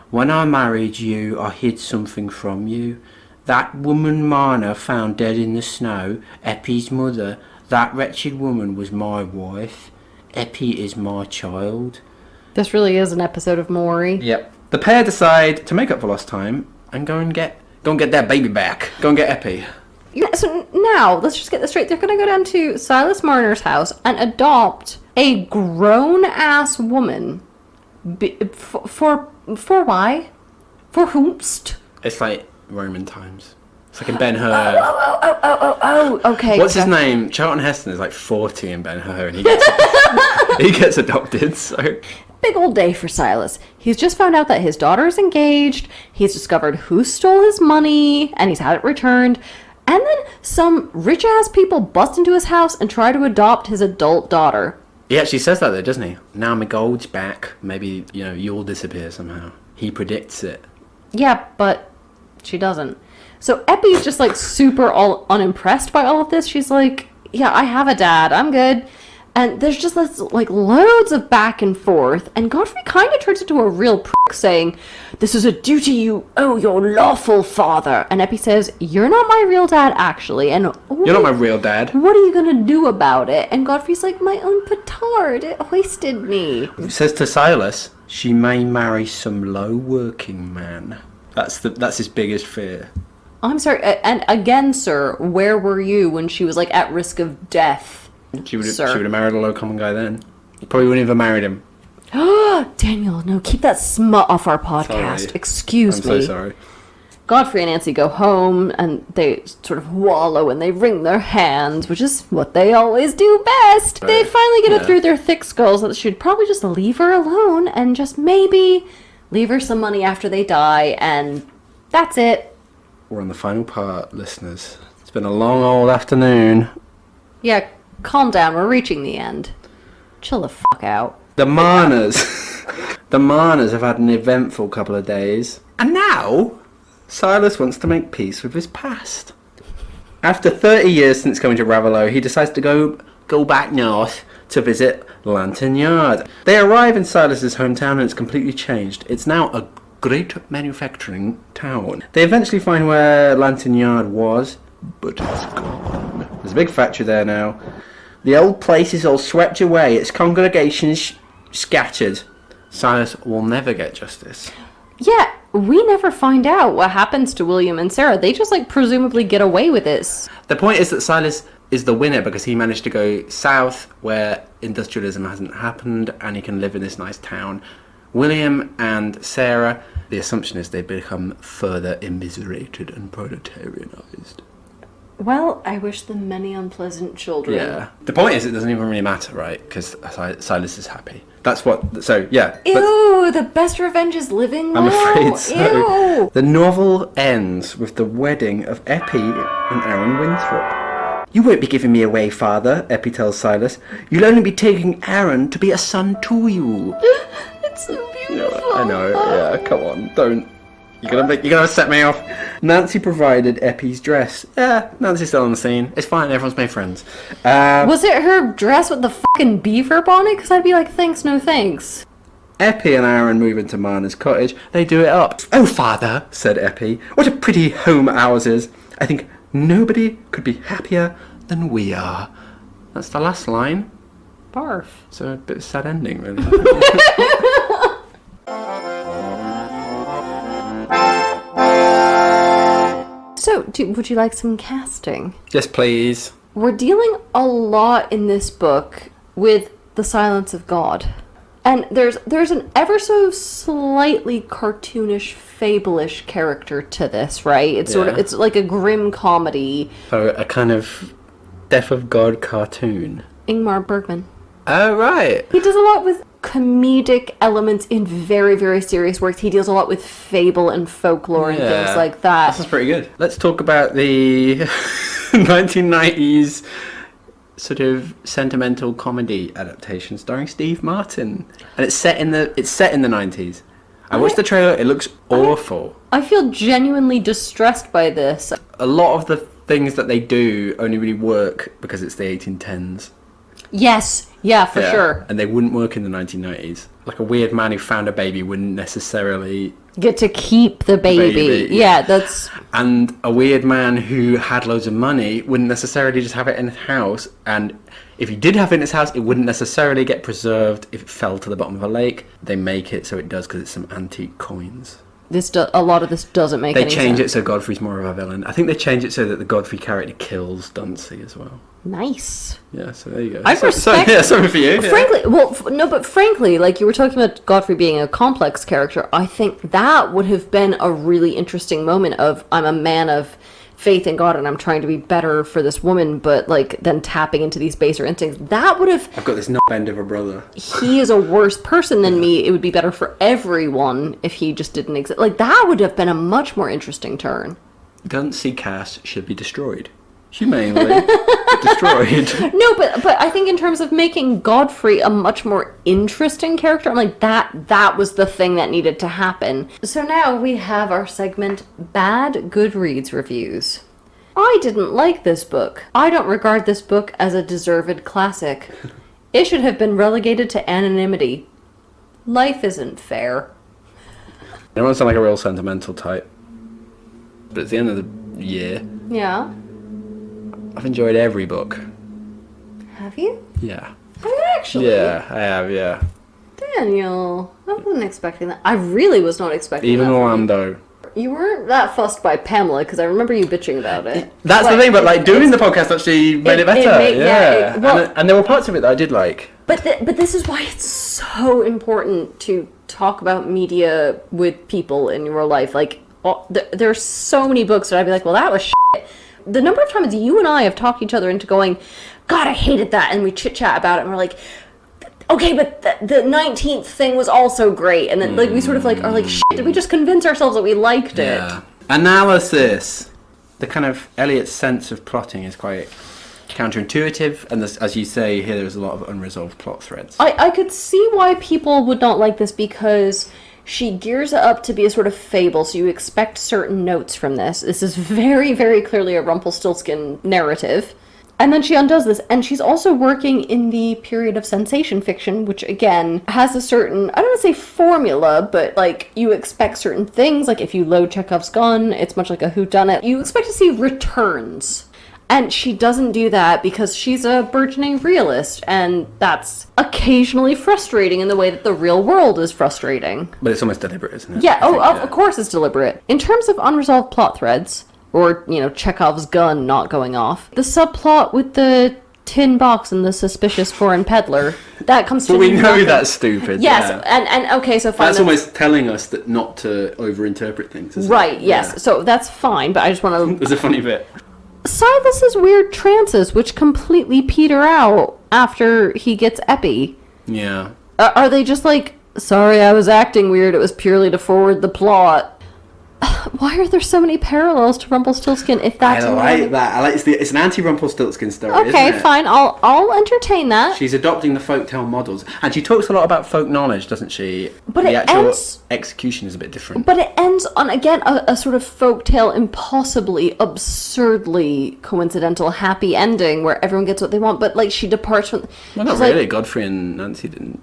When I married you, I hid something from you. That woman Marner found dead in the snow, Eppie's mother, that wretched woman was my wife. Eppie is my child.
This really is an episode of Maury.
Yep. The pair decide to make up for lost time and go and get their baby back. Go and get Eppie.
Yeah, so now, let's just get this straight. They're going to go down to Silas Marner's house and adopt a grown-ass woman. For why? For whomst?
It's like Roman times. It's like in Ben-Hur.
Oh, okay.
What's his name? Charlton Heston is like 40 in Ben-Hur and he gets adopted, so...
Big old day for Silas. He's just found out that his daughter is engaged, he's discovered who stole his money, and he's had it returned, and then some rich-ass people bust into his house and try to adopt his adult daughter.
He actually says that though, doesn't he? Now my gold's back, maybe, you'll disappear somehow. He predicts it.
Yeah, but she doesn't. So Eppie's just like super unimpressed by all of this. She's like, yeah, I have a dad, I'm good. And there's just this, like, loads of back and forth. And Godfrey kind of turns into a real prick, saying, this is a duty you owe your lawful father. And Eppie says, you're not my real dad, actually. And
you're not my real dad.
What are you going to do about it? And Godfrey's like, my own petard. It hoisted me.
He says to Silas, she may marry some low working man. That's his biggest fear.
I'm sorry. And again, sir, where were you when she was, like, at risk of death?
She would have married a low common guy then. You probably wouldn't have married him.
Daniel, no, keep that smut off our podcast.
Sorry.
Excuse me.
I'm so sorry.
Godfrey and Nancy go home, and they sort of wallow and they wring their hands, which is what they always do best. Right. They finally get it through their thick skulls that they should probably just leave her alone and just maybe leave her some money after they die, and that's it.
We're on the final part, listeners. It's been a long old afternoon.
Yeah, calm down, we're reaching the end. Chill the fuck out.
The Marners. The Marners have had an eventful couple of days. And now, Silas wants to make peace with his past. After 30 years since coming to Raveloe, he decides to go back north to visit Lantern Yard. They arrive in Silas's hometown and it's completely changed. It's now a great manufacturing town. They eventually find where Lantern Yard was, but it's gone. There's a big factory there now. The old place is all swept away, its congregations scattered. Silas will never get justice.
Yeah, we never find out what happens to William and Sarah. They just, like, presumably get away with this.
The point is that Silas is the winner because he managed to go south where industrialism hasn't happened and he can live in this nice town. William and Sarah, the assumption is they become further immiserated and proletarianized.
Well, I wish them many unpleasant children.
Yeah. The point is it doesn't even really matter, right? Because Silas is happy. That's what... So, yeah.
Ew, the best revenge is living well.
I'm afraid so.
Ew.
The novel ends with the wedding of Eppie and Aaron Winthrop. You won't be giving me away, father, Eppie tells Silas. You'll only be taking Aaron to be a son to you.
It's so beautiful.
I know, yeah, come on, don't... You're gonna set me off. Nancy provided Eppie's dress. Yeah, Nancy's still on the scene. It's fine, everyone's made friends.
Was it her dress with the fucking beaver bonnet? Because I'd be like, thanks, no thanks.
Eppie and Aaron move into Marner's cottage. They do it up. Oh, father, said Eppie, what a pretty home ours is. I think nobody could be happier than we are. That's the last line.
Barf.
So a bit of a sad ending, really.
So, would you like some casting?
Yes, please.
We're dealing a lot in this book with the silence of God. And there's an ever so slightly cartoonish, fable-ish character to this, right? It's sort of, it's like a grim comedy.
So a kind of Death of God cartoon.
Ingmar Bergman.
Oh, right.
He does a lot with comedic elements in very, very serious works. He deals a lot with fable and folklore and things like that.
This is pretty good. Let's talk about the 1990s sort of sentimental comedy adaptation starring Steve Martin, and it's set in the 90s. I watched the trailer. It looks awful.
I feel genuinely distressed by this.
A lot of the things that they do only really work because it's the 1810s.
Yes, yeah, for sure.
And they wouldn't work in the 1990s. Like a weird man who found a baby wouldn't necessarily
get to keep the baby. Yeah, that's...
And a weird man who had loads of money wouldn't necessarily just have it in his house. And if he did have it in his house, it wouldn't necessarily get preserved if it fell to the bottom of a lake. They make it so it does because it's some antique coins.
A lot of this doesn't make any sense.
They change it so Godfrey's more of a villain. I think they change it so that the Godfrey character kills Dunsey as well.
Nice.
Yeah, so there you go.
I respect...
yeah, something for you.
Frankly, frankly, like you were talking about Godfrey being a complex character, I think that would have been a really interesting moment of, I'm a man of faith in God and I'm trying to be better for this woman, but like then tapping into these baser instincts. That would have...
I've got this knob end of a brother.
He is a worse person than me. It would be better for everyone if he just didn't exist. Like, that would have been a much more interesting turn.
Dunsey Cass should be destroyed. Humanely destroyed.
No, but I think in terms of making Godfrey a much more interesting character, I'm like, that was the thing that needed to happen. So now we have our segment, Bad Goodreads Reviews. I didn't like this book. I don't regard this book as a deserved classic. It should have been relegated to anonymity. Life isn't fair.
I don't want to sound like a real sentimental type, but at the end of the year...
Yeah?
I've enjoyed every book.
Have you?
Yeah.
Have you actually?
Yeah, I have, yeah.
Daniel, I wasn't expecting that. I really was not expecting
Even
that.
Even Orlando.
You weren't that fussed by Pamela, because I remember you bitching about it.
That's the thing, but like doing the podcast actually made it better. And there were parts of it that I did like.
But this is why it's so important to talk about media with people in your life. Like, there's so many books that I'd be like, well, that was shit. The number of times you and I have talked each other into going, God, I hated that, and we chit-chat about it, and we're like, okay, but the 19th thing was also great, and then like we sort of like are like, shit, did we just convince ourselves that we liked it?
Analysis. The kind of Eliot's sense of plotting is quite counterintuitive, and this, as you say here, there's a lot of unresolved plot threads.
I could see why people would not like this, because she gears it up to be a sort of fable, so you expect certain notes from this. This is very, very clearly a Rumpelstiltskin narrative. And then she undoes this, and she's also working in the period of sensation fiction, which, again, has a certain, I don't want to say formula, but, like, you expect certain things. Like, if you load Chekhov's gun, it's much like a whodunit. You expect to see returns. And she doesn't do that because she's a burgeoning realist, and that's occasionally frustrating in the way that the real world is frustrating.
But it's almost deliberate, isn't it?
Yeah, of course it's deliberate. In terms of unresolved plot threads, or, you know, Chekhov's gun not going off, the subplot with the tin box and the suspicious foreign peddler, that comes to
But we know
nothing.
That's stupid.
Yes,
yeah.
and okay, so fine.
That's almost telling us that not to overinterpret things, isn't
right,
it?
yes.
Yeah.
So that's fine, but I just want to...
There's a funny bit.
Silas's weird trances, which completely peter out after he gets epi.
Yeah.
Are they just like, sorry, I was acting weird, it was purely to forward the plot? Why are there so many parallels to Rumpelstiltskin if that's...
I like that. I like it's an anti-Rumpelstiltskin story,
okay,
isn't it?
fine, I'll entertain that.
She's adopting the folktale models, and she talks a lot about folk knowledge, doesn't she?
But
the
it
actual
ends,
execution is a bit different.
But it ends on, again, a sort of folktale, impossibly, absurdly coincidental happy ending where everyone gets what they want, but like she departs from...
Well, not really. Godfrey and Nancy didn't.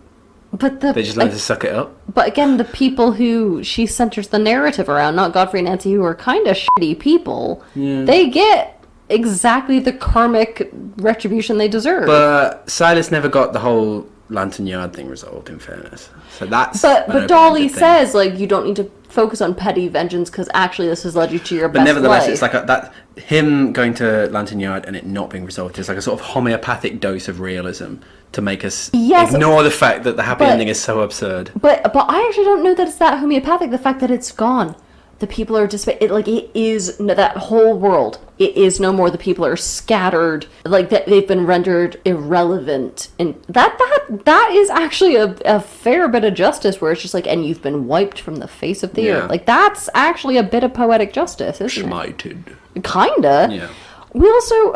But
they just learned to suck it up.
But again, the people who she centers the narrative around, not Godfrey and Nancy, who are kind of shitty people, they get exactly the karmic retribution they deserve.
But Silas never got the whole Lantern Yard thing resolved, in fairness. So that's...
But Dolly says, like, you don't need to focus on petty vengeance because actually this has led you to your best
But nevertheless,
life.
it's like that him going to Lantern Yard and it not being resolved is like a sort of homeopathic dose of realism to make us ignore the fact that the happy ending is so absurd.
But I actually don't know that it's that homeopathic. The fact that it's gone, the people are just it is that whole world. It is no more. The people are scattered, like that. They've been rendered irrelevant, and that is actually a fair bit of justice. Where it's just like, and you've been wiped from the face of the earth. Like that's actually a bit of poetic justice, isn't
Schmited.
it? Kinda.
Yeah.
We also,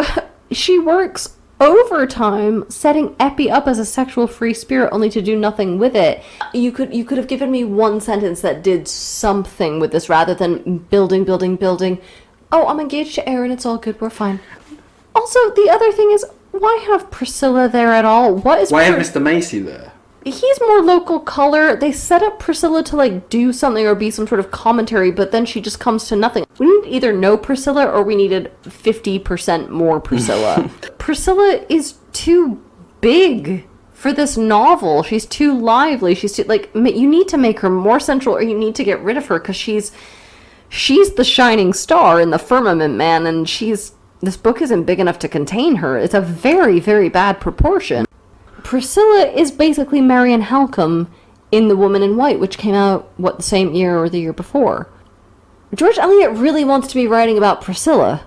she works overtime setting Epi up as a sexual free spirit only to do nothing with it. You could have given me one sentence that did something with this rather than building. Oh, I'm engaged to Aaron, it's all good, we're fine. Also, the other thing is, why have Priscilla there at all?
Why have Mr. Macy there?
He's more local color. They set up Priscilla to like do something or be some sort of commentary, but then she just comes to nothing. We need either no Priscilla or we needed 50% more Priscilla. Priscilla is too big for this novel. She's too lively. She's too like, you need to make her more central or you need to get rid of her because she's the shining star in the firmament, man, and this book isn't big enough to contain her. It's a very, very bad proportion. Priscilla is basically Marian Halcombe in The Woman in White, which came out, the same year or the year before. George Eliot really wants to be writing about Priscilla,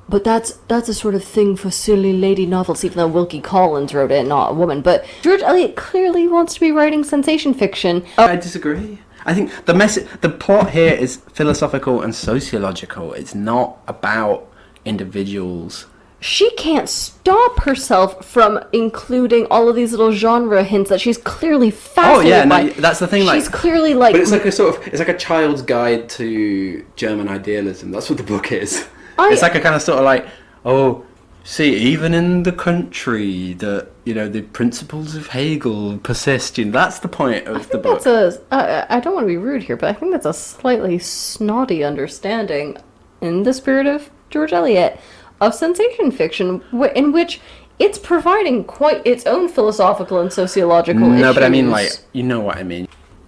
but that's a sort of thing for silly lady novels, even though Wilkie Collins wrote it, not a woman. But George Eliot clearly wants to be writing sensation fiction.
I disagree. I think the plot here is philosophical and sociological. It's not about individuals.
She can't stop herself from including all of these little genre hints that she's clearly fascinated by.
That's the thing.
She's clearly like...
But it's like it's like a child's guide to German idealism. That's what the book is. It's like a kind of sort of like, see, even in the country, the principles of Hegel persist. That's the point of the book.
I don't want to be rude here, but I think that's a slightly snotty understanding, in the spirit of George Eliot, of sensation fiction, in which it's providing quite its own philosophical and sociological issues.
No, but I mean, like, you know what I mean.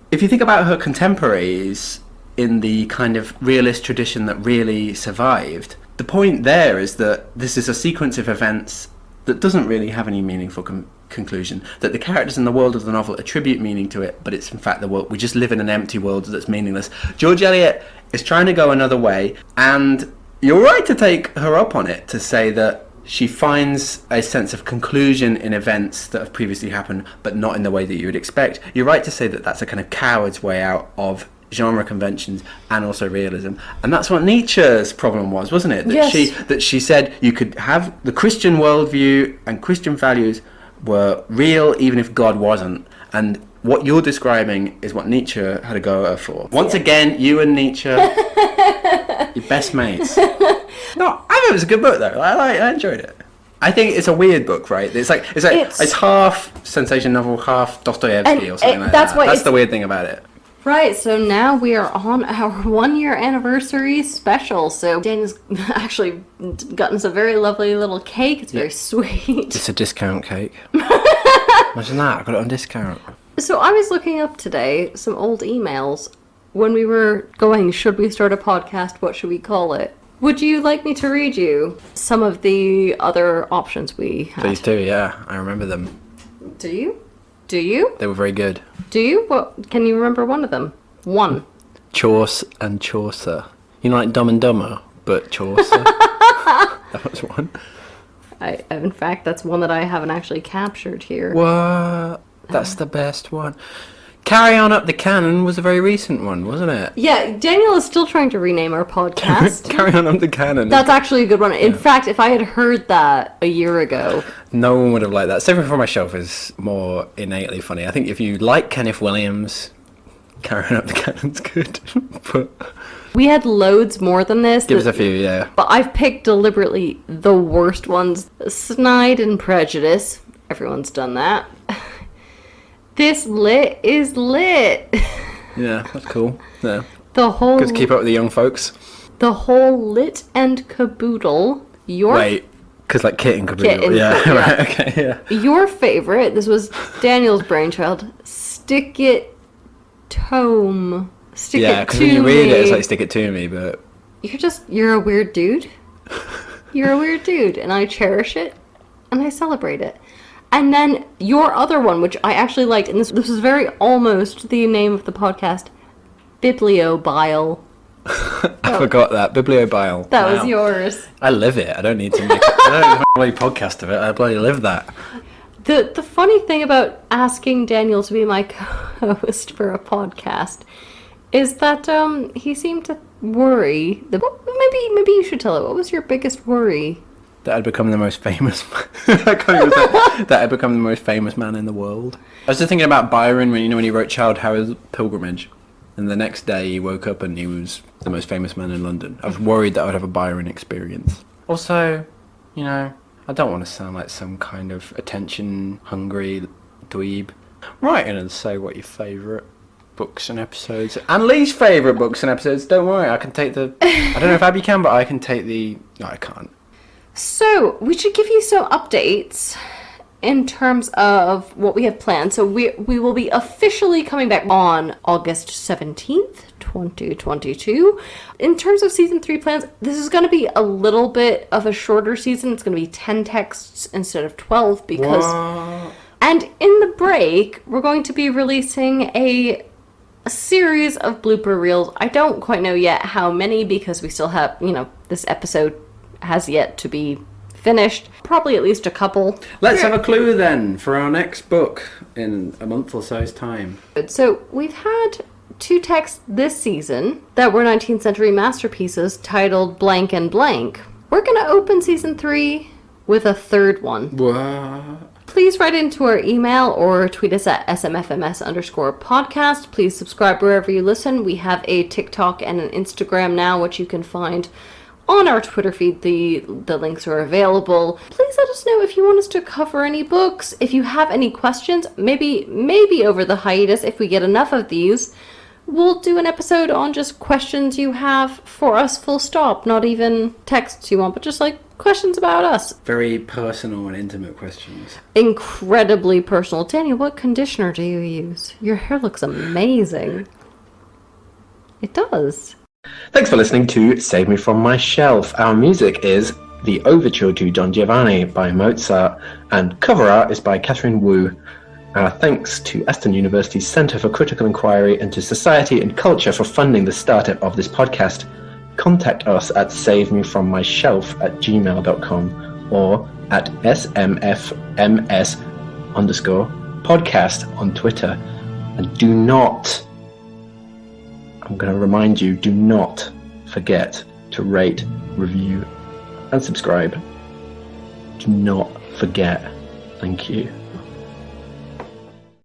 If you think about her contemporaries in the kind of realist tradition that really survived, the point there is that this is a sequence of events that doesn't really have any meaningful conclusion, that the characters in the world of the novel attribute meaning to it, but it's in fact the world. We just live in an empty world that's meaningless. George Eliot is trying to go another way, and you're right to take her up on it, to say that she finds a sense of conclusion in events that have previously happened, but not in the way that you would expect. You're right to say that that's a kind of coward's way out of genre conventions and also realism. And that's what Nietzsche's problem was, wasn't it? That she said you could have the Christian worldview and Christian values were real even if God wasn't. And what you're describing is what Nietzsche had a go at her for. Once again, you and Nietzsche, your best mates. No, I thought it was a good book though. I enjoyed it. I think it's a weird book, right? It's half sensation novel, half Dostoevsky or something like that. That's the weird thing about it.
Right, so now we are on our 1-year anniversary special. So Daniel's actually gotten us a very lovely little cake. It's very sweet.
It's a discount cake. Imagine that, I got it on discount.
So I was looking up today some old emails when we were going, should we start a podcast? What should we call it? Would you like me to read you some of the other options we had?
Please do, yeah. I remember them.
Do you? Do you?
They were very good.
Do you? What? Can you remember one of them? One.
Chauce and Chaucer. You know, like Dumb and Dumber, but Chaucer. That was one.
In fact, that's one that I haven't actually captured here.
What? That's the best one. Carry On Up the Cannon was a very recent one, wasn't it?
Yeah, Daniel is still trying to rename our podcast.
Carry On Up the Cannon.
That's actually a good one. In fact, if I had heard that a year ago...
No one would have liked that. Saving It For Myself is more innately funny. I think if you like Kenneth Williams, Carry On Up the Cannon's good. But
we had loads more than this.
Give us a few, yeah.
But I've picked deliberately the worst ones. Snide and Prejudice. Everyone's done that. This lit is lit.
Yeah, that's cool. Yeah.
The whole...
Good to keep up with the young folks.
The whole Lit and Caboodle.
Wait, because like Kit and Caboodle.
Kit and
yeah, right, okay, yeah.
Your favorite, this was Daniel's brainchild, Stick It Tome. Stick
Yeah,
it
because
to
when you read
me.
it, it's like stick it to me, but...
You're a weird dude. You're a weird dude, and I cherish it, and I celebrate it. And then your other one, which I actually liked, and this was very almost the name of the podcast, Bibliobile.
I forgot that. Bibliobile.
That
Wow.
was yours.
I live it. I don't need to make it. I don't make a podcast of it. I bloody live that.
The funny thing about asking Daniel to be my co-host for a podcast is that he seemed to worry. Maybe you should tell it. What was your biggest worry?
That I'd become the most famous. That I'd become the most famous man in the world. I was just thinking about Byron when he wrote Childe Harold's Pilgrimage, and the next day he woke up and he was the most famous man in London. I was worried that I would have a Byron experience. Also, I don't want to sound like some kind of attention-hungry dweeb. Write in and say what your favourite books and episodes and least favourite books and episodes. Don't worry, I can take the... I don't know if Abby can, but I can take the... No, I can't.
So, we should give you some updates in terms of what we have planned. So we will be officially coming back on August 17th, 2022. In terms of season 3 plans, this is going to be a little bit of a shorter season. It's going to be 10 texts instead of 12 because...
What?
And in the break, we're going to be releasing a series of blooper reels. I don't quite know yet how many because we still have, this episode has yet to be finished. Probably at least a couple.
Let's have a clue then for our next book in a month or so's time.
So we've had 2 texts this season that were 19th century masterpieces titled Blank and Blank. We're going to open season 3 with a third one.
What?
Please write into our email or tweet us at SMFMS_podcast. Please subscribe wherever you listen. We have a TikTok and an Instagram now, which you can find on our Twitter feed. The links are available. Please let us know if you want us to cover any books. If you have any questions, maybe over the hiatus, if we get enough of these, we'll do an episode on just questions you have for us, full stop. Not even texts you want, but just like questions about us.
Very personal and intimate questions.
Incredibly personal. Daniel, what conditioner do you use? Your hair looks amazing. It does.
Thanks for listening to Save Me From My Shelf. Our music is The Overture to Don Giovanni by Mozart, and cover art is by Catherine Wu. Our thanks to Aston University's Centre for Critical Inquiry into Society and Culture for funding the startup of this podcast. Contact us at savemefrommyshelf@gmail.com or at SMFMS_podcast on Twitter. And do not, I'm going to remind you, do not forget to rate, review, and subscribe. Do not forget. Thank you.